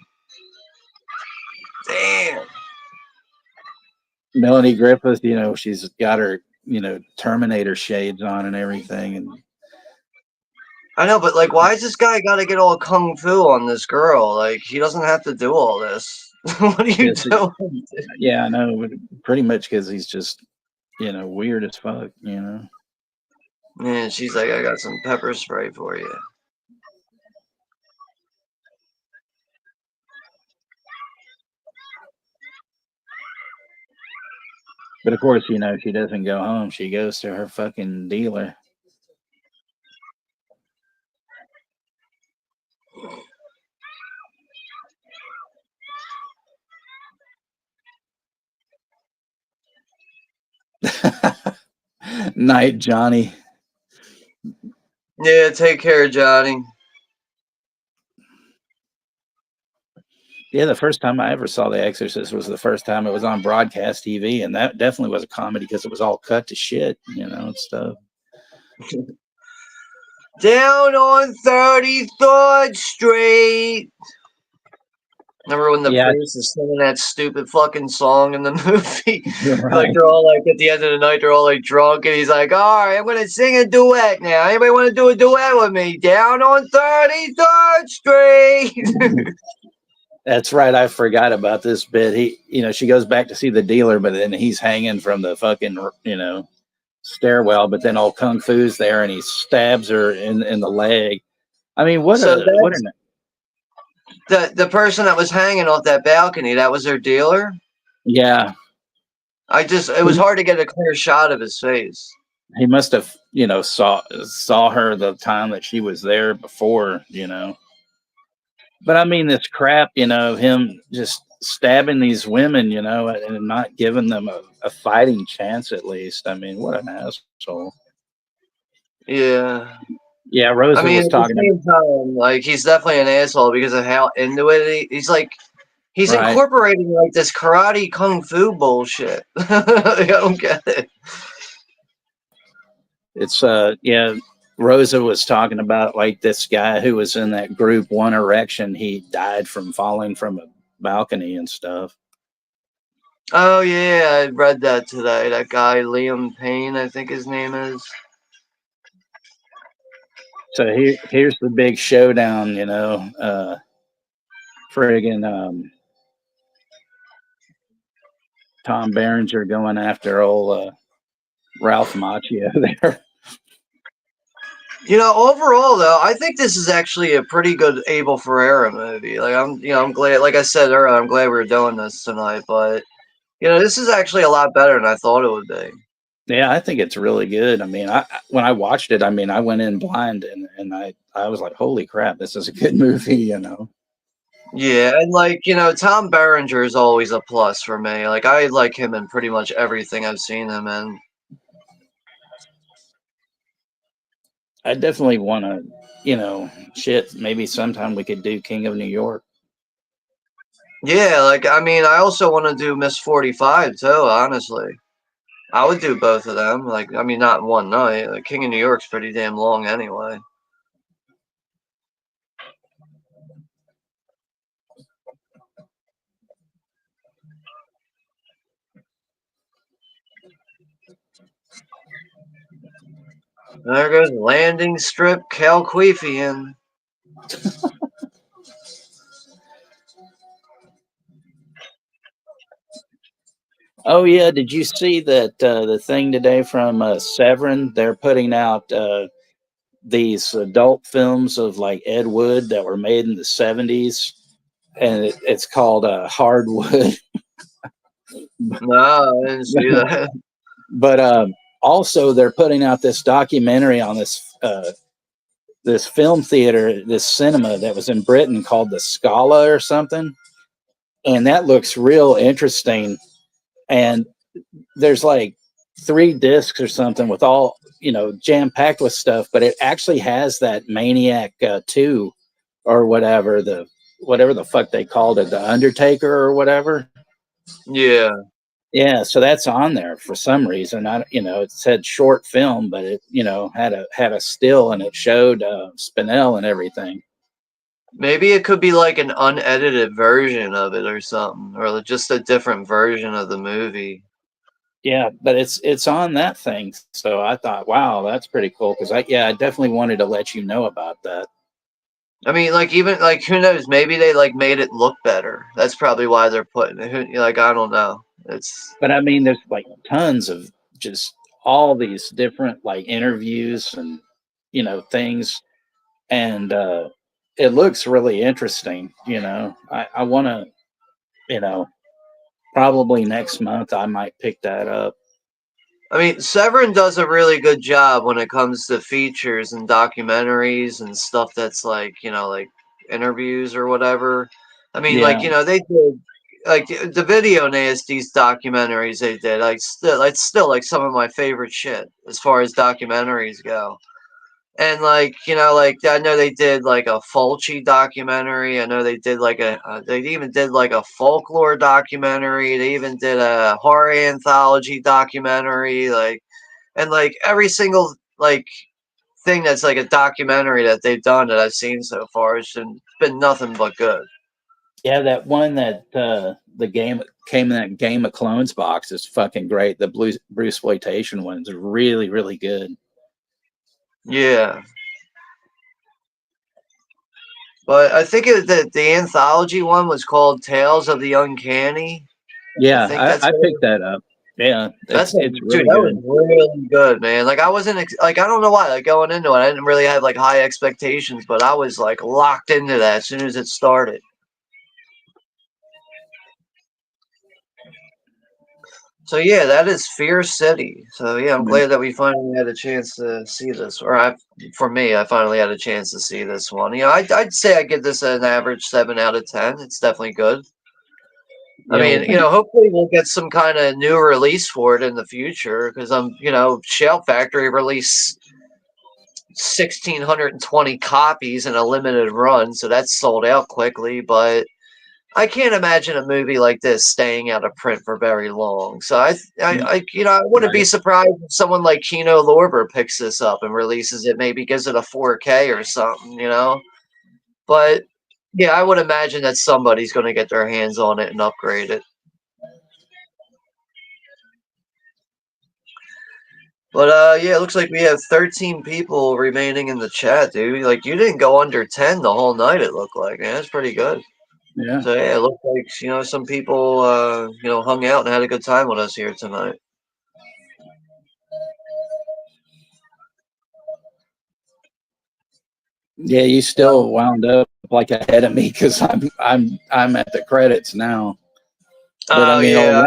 Damn.
Melanie Griffith, she's got her, Terminator shades on and everything. And
I know, but like, why is this guy got to get all kung fu on this girl? Like, he doesn't have to do all this. What are you doing?
Yeah, I know. Pretty much because he's just, weird as fuck,
Man, she's like, I got some pepper spray for you.
But of course, she doesn't go home. She goes to her fucking dealer. Night, Johnny.
Yeah, take care, Johnny.
Yeah, the first time I ever saw The Exorcist was the first time it was on broadcast TV, and that definitely was a comedy because it was all cut to shit, and stuff.
Down on 33rd Street. Remember when the priest is singing that stupid fucking song in the movie?
Right.
Like they're all like at the end of the night, they're all like drunk, and he's like, "All right, I'm gonna sing a duet now. Anybody want to do a duet with me? Down on 33rd Street."
That's right. I forgot about this bit. She goes back to see the dealer, but then he's hanging from the fucking, stairwell. But then old Kung Fu's there, and he stabs her in the leg. I mean, what
the person that was hanging off that balcony, that was their dealer?
Yeah.
It was hard to get a clear shot of his face.
He must have, saw her the time that she was there before, But I mean, this crap, him just stabbing these women, and not giving them a fighting chance at least. I mean, what an asshole.
Yeah.
Yeah, Rosa was talking.
At the same time, like, he's definitely an asshole because of how into it he's like. He's
right.
Incorporating like this karate kung fu bullshit. I don't get it.
It's Rosa was talking about like this guy who was in that group One Erection. He died from falling from a balcony and stuff.
Oh yeah, I read that today. That guy Liam Payne, I think his name is.
So here's the big showdown, friggin' Tom Berenger going after old Ralph Macchio there.
Overall though, I think this is actually a pretty good Abel Ferrera movie. Like I'm glad, like I said earlier, I'm glad we're doing this tonight. But this is actually a lot better than I thought it would be.
Yeah, I think it's really good. I mean, when I watched it, I went in blind and I was like, holy crap, this is a good movie,
Yeah, and like, Tom Berenger is always a plus for me. Like, I like him in pretty much everything I've seen him in.
I definitely want to, maybe sometime we could do King of New York.
Yeah, like, I also want to do Miss 45 too, honestly. I would do both of them. Like, not in one night. Like, King of New York's pretty damn long anyway. There goes landing strip Calquefian.
Oh yeah, did you see that the thing today from Severin? They're putting out these adult films of like Ed Wood that were made in the '70s, and it's called Hardwood.
No, I didn't see that.
But also, they're putting out this documentary on this film theater, this cinema that was in Britain called the Scala or something, and that looks real interesting. And there's like 3 discs or something with all jam packed with stuff, but it actually has that Maniac 2 or whatever the fuck they called it, the Undertaker or whatever.
Yeah.
Yeah, so that's on there for some reason. It said short film, but it had a still and it showed Spinell and everything.
Maybe it could be like an unedited version of it or something, or just a different version of the movie.
Yeah, but it's on that thing. So I thought, wow, that's pretty cool. Because I definitely wanted to let you know about that.
I mean, like even like who knows? Maybe they like made it look better. That's probably why they're putting it. Like I don't know.
But I mean, there's like tons of just all these different like interviews and things, and it looks really interesting. I want to, probably next month I might pick that up.
I mean, Severin does a really good job when it comes to features and documentaries and stuff that's like, like interviews or whatever. I mean, like,
Yeah.
they did like the Video Nasties documentaries they did. It's still like some of my favorite shit as far as documentaries go. And like, like I know they did like a Fulci documentary. I know they did like they even did like a folklore documentary. They even did a horror anthology documentary. Like, and like every single like thing that's like a documentary that they've done that I've seen so far, it's been nothing but good.
Yeah, that one that the game came in that Game of Clones box is fucking great. The Bruce exploitation one is really, really good.
Yeah. But I think the anthology one was called Tales of the Uncanny.
Yeah,
I think that's
I picked that up. Yeah, it's really
that
good.
was really good, man. Like I wasn't like I don't know why. Like going into it, I didn't really have like high expectations, but I was like locked into that as soon as it started. So yeah, that is Fear City. So yeah, I'm glad that we finally had a chance to see this. For me, I finally had a chance to see this one. I'd say I give this an average 7 out of 10. It's definitely good. I mean, hopefully we'll get some kind of new release for it in the future because Shell Factory released 1,620 copies in a limited run, so that's sold out quickly. But I can't imagine a movie like this staying out of print for very long. So I wouldn't be surprised if someone like Kino Lorber picks this up and releases it, maybe gives it a 4K or something, But yeah, I would imagine that somebody's going to get their hands on it and upgrade it. But yeah, it looks like we have 13 people remaining in the chat, dude. Like you didn't go under 10 the whole night. It looked like, man, that's pretty good.
Yeah.
So yeah, it looked like some people hung out and had a good time with us here tonight.
Yeah, you still wound up like ahead of me because I'm at the credits now.
But I mean, yeah,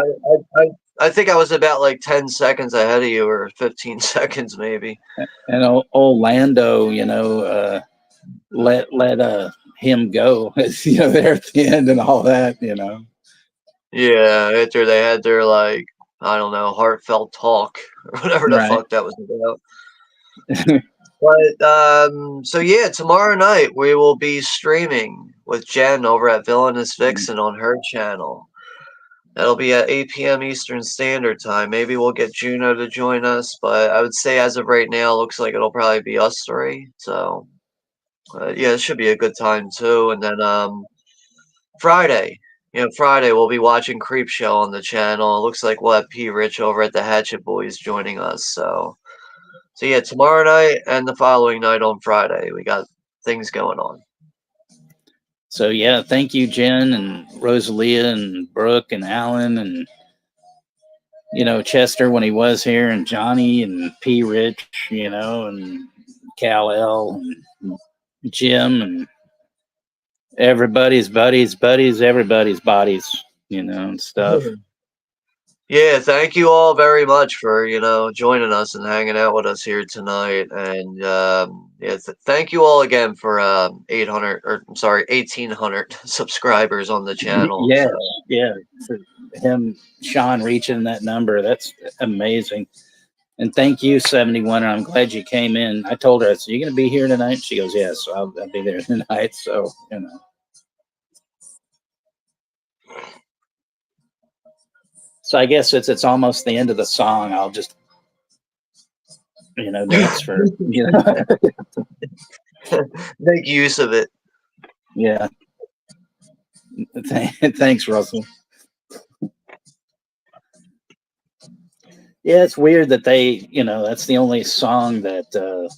I think I was about like 10 seconds ahead of you, or 15 seconds maybe.
And Orlando, let him go, there at the end and all that,
Yeah, after they had their like I don't know heartfelt talk or whatever the fuck that was about. But so yeah, tomorrow night we will be streaming with Jen over at Villainous Vixen on her channel. That'll be at 8 p.m. Eastern Standard Time. Maybe we'll get Juno to join us, but I would say as of right now, it looks like it'll probably be us 3. So yeah, it should be a good time too. And then Friday, Friday we'll be watching Creep Show on the channel. It looks like we'll have P. Rich over at the Hatchet Boys joining us. So So yeah, tomorrow night and the following night on Friday, we got things going on.
So yeah, thank you, Jen and Rosalia and Brooke and Alan and Chester when he was here and Johnny and P. Rich, and Cal L and Jim and everybody's buddies, everybody's bodies, and stuff.
Yeah, thank you all very much for joining us and hanging out with us here tonight. And yeah, thank you all again for 800 or I'm sorry, 1,800 subscribers on the channel.
Yeah,
So.
yeah. For him, Sean reaching that number, that's amazing. And thank you, 71. I'm glad you came in. I told her, I said, "You gonna be here tonight?" She goes, "Yes, I'll be there tonight." So So I guess it's almost the end of the song. I'll just dance for
Make use of it.
Yeah. Thanks, Russell. Yeah, it's weird that they, that's the only song that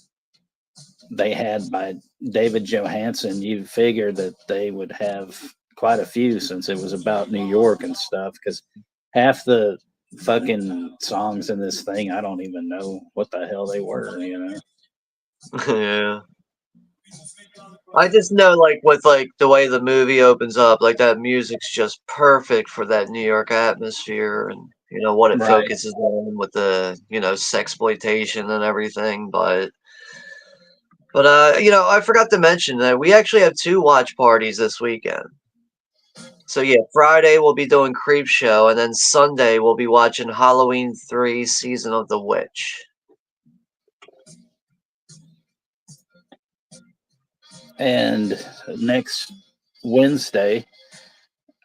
they had by David Johansen. You'd figure that they would have quite a few since it was about New York and stuff, because half the fucking songs in this thing, I don't even know what the hell they were,
Yeah. I just know, like, with the way the movie opens up, like that music's just perfect for that New York atmosphere and what it focuses on with the sexploitation and everything. But I forgot to mention that we actually have 2 watch parties this weekend. So yeah, Friday we'll be doing Creep Show, and then Sunday we'll be watching Halloween 3: Season of the Witch.
And next Wednesday,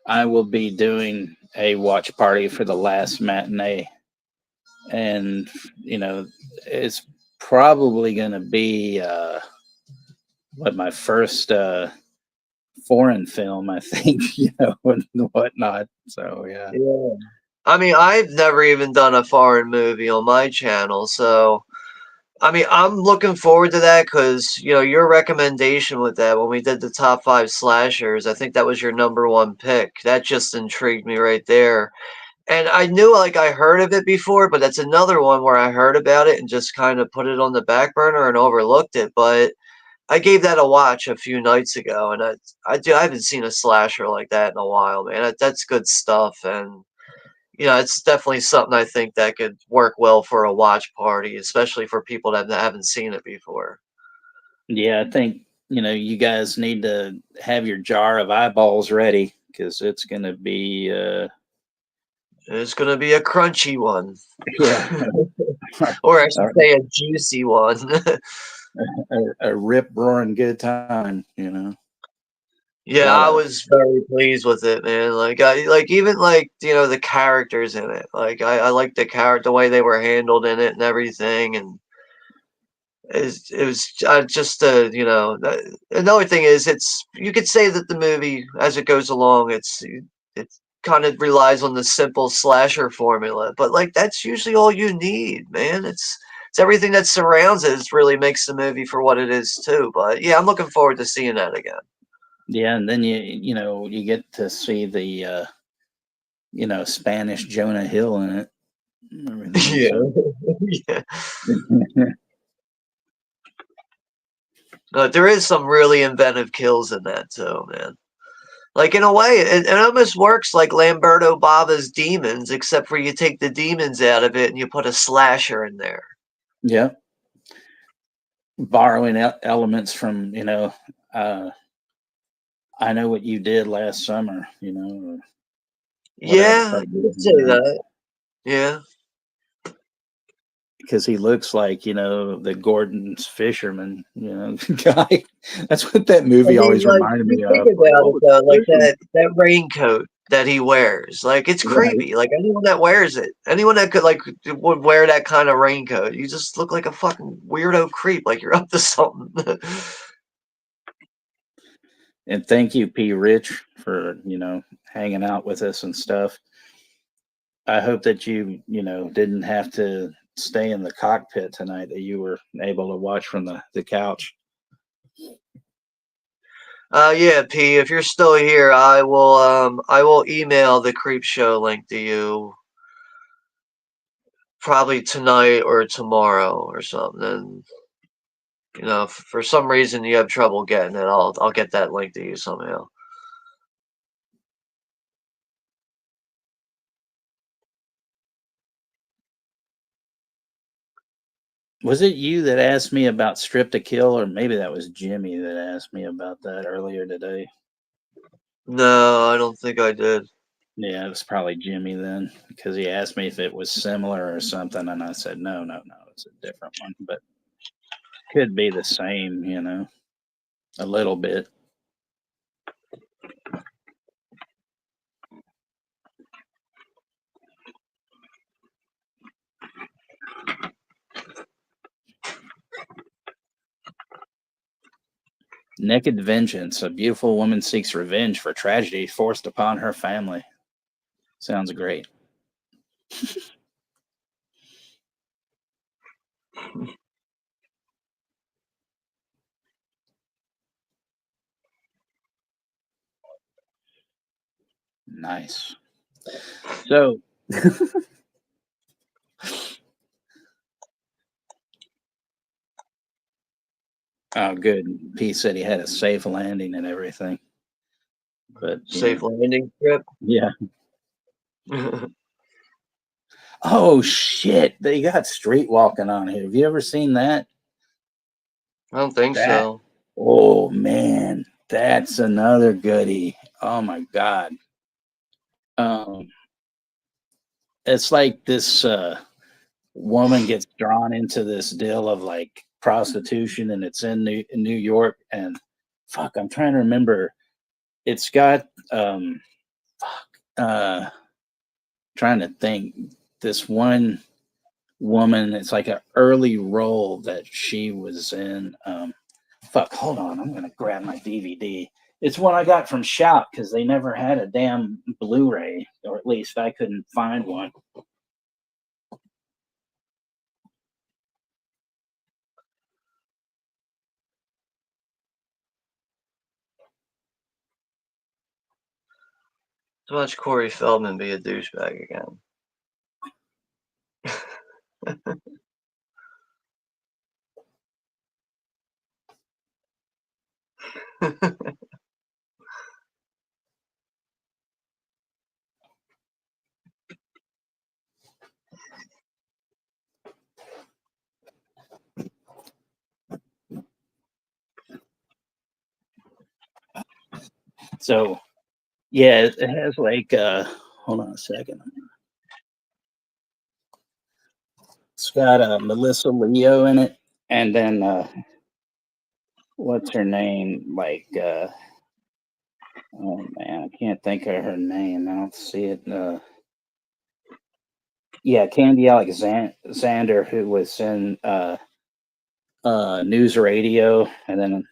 I will be doing a watch party for the last matinee. And, it's probably going to be my first foreign film, I think, and whatnot. So, yeah.
Yeah. I mean, I've never even done a foreign movie on my channel, so I mean, I'm looking forward to that because, your recommendation with that when we did the top 5 slashers, I think that was your #1 pick. That just intrigued me right there. And I knew, I heard of it before, but that's another one where I heard about it and just kind of put it on the back burner and overlooked it. But I gave that a watch a few nights ago, and I haven't seen a slasher like that in a while, man. That's good stuff, and it's definitely something I think that could work well for a watch party, especially for people that haven't seen it before.
Yeah, I think, you guys need to have your jar of eyeballs ready because it's going to be.
It's going to be a crunchy one.
Yeah.
Or I should say a juicy one.
a rip roaring good time,
Yeah, I was very pleased with it, man. Even the characters in it. I like the way they were handled in it and everything. And it was just another thing is you could say that the movie as it goes along it kind of relies on the simple slasher formula, but that's usually all you need, man. It's everything that surrounds it really makes the movie for what it is too. But yeah, I'm looking forward to seeing that again.
Yeah, and then you get to see the Spanish Jonah Hill in it.
Yeah. There is some really inventive kills in that too, man. In a way, it almost works like Lamberto Bava's Demons, except for you take the demons out of it and you put a slasher in there.
Yeah. Borrowing elements from, I Know What You Did Last Summer,
Yeah, I would say that. Yeah.
Because he looks like, the Gordon's fisherman, guy. That's what that movie always reminded me of.
Think about it, though, that raincoat that he wears. It's creepy. Anyone that wears it, anyone that would wear that kind of raincoat, you just look like a fucking weirdo creep, like you're up to something.
And thank you, P. Rich, for, hanging out with us and stuff. I hope that you, didn't have to stay in the cockpit tonight that you were able to watch from the couch.
Yeah, P, if you're still here, I will email the Creep Show link to you probably tonight or tomorrow or something. And you know, if for some reason you have trouble getting it, I'll get that link to you somehow.
Was it you that asked me about Strip to Kill, or maybe that was Jimmy that asked me about that earlier today?
No, I don't think I did.
Yeah, it was probably Jimmy then, because he asked me if it was similar or something, and I said no, it's a different one, but could be the same, you know, a little bit. Naked Vengeance. A beautiful woman seeks revenge for tragedy forced upon her family. Sounds great. Nice. So, oh, good. P said he had a safe landing and everything. But
safe landing trip.
Yeah. Oh shit! They got street walking on here. Have you ever seen that?
I don't think so.
Oh man, that's another goodie. Oh my god. It's like this woman gets drawn into this deal of like prostitution, and it's in New York. And fuck, I'm trying to remember. It's got trying to think. This one woman, it's like an early role that she was in. Fuck, hold on, I'm gonna grab my DVD. It's one I got from Shout because they never had a damn Blu-ray, or at least I couldn't find one.
To watch Corey Feldman be a douchebag again.
So, yeah, it has like, hold on a second. It's got Melissa Leo in it, and then what's her name? Like, oh man, I can't think of her name. I don't see it. Yeah, Candy Alexander, who was in News Radio, and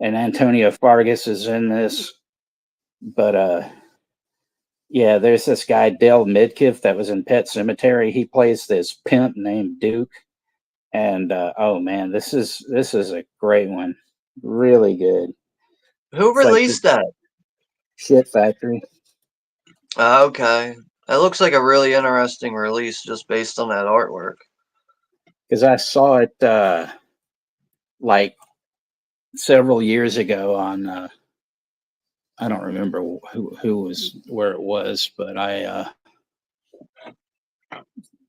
Antonio Fargas is in this. But yeah, there's this guy Dale Midkiff that was in Pet Cemetery. He plays this pimp named Duke, and oh man, this is a great one, really good.
Who released that?
Shit Factory.
Okay, that looks like a really interesting release just based on that artwork.
Because I saw it like several years ago on I don't remember who was where it was, but I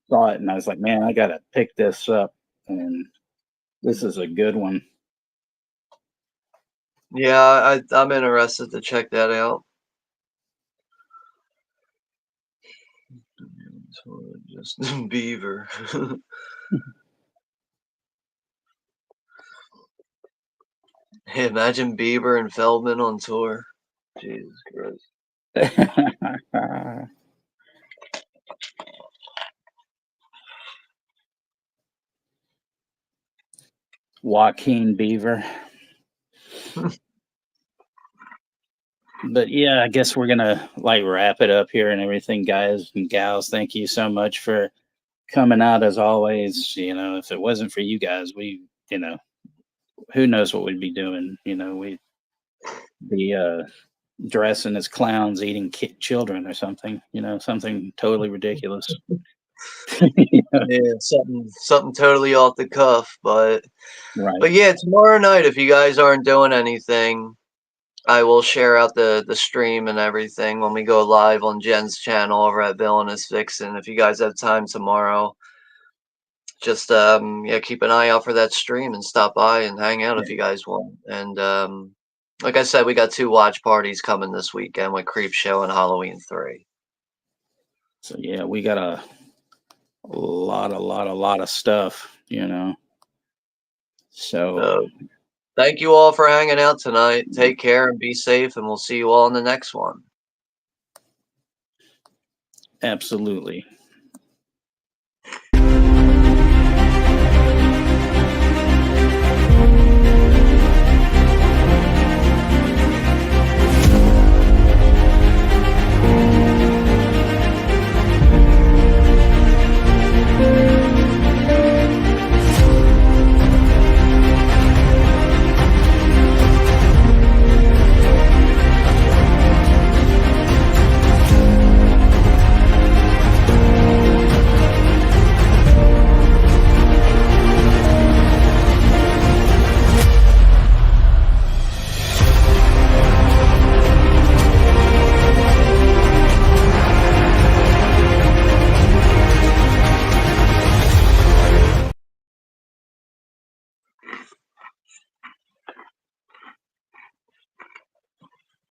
saw it and I was like, man, I gotta pick this up, and this is a good one.
Yeah, I'm interested to check that out. Just Beaver. Hey, imagine Bieber and Feldman on tour. Jesus Christ.
Joaquin Beaver. But yeah, I guess we're gonna like wrap it up here and everything, guys and gals. Thank you so much for coming out as always. If it wasn't for you guys, who knows what we'd be doing? We'd be dressing as clowns, eating children or something. Something totally ridiculous.
Yeah, something totally off the cuff, but
right.
Yeah, tomorrow night, if you guys aren't doing anything, I will share out the stream and everything when we go live on Jen's channel over at Villainous Vixen. If you guys have time tomorrow, just keep an eye out for that stream and stop by and hang out if you guys want. And like I said, we got 2 watch parties coming this weekend with Creep Show and Halloween 3.
So yeah, we got a lot of stuff, So
thank you all for hanging out tonight. Take care and be safe, and we'll see you all in the next one.
Absolutely.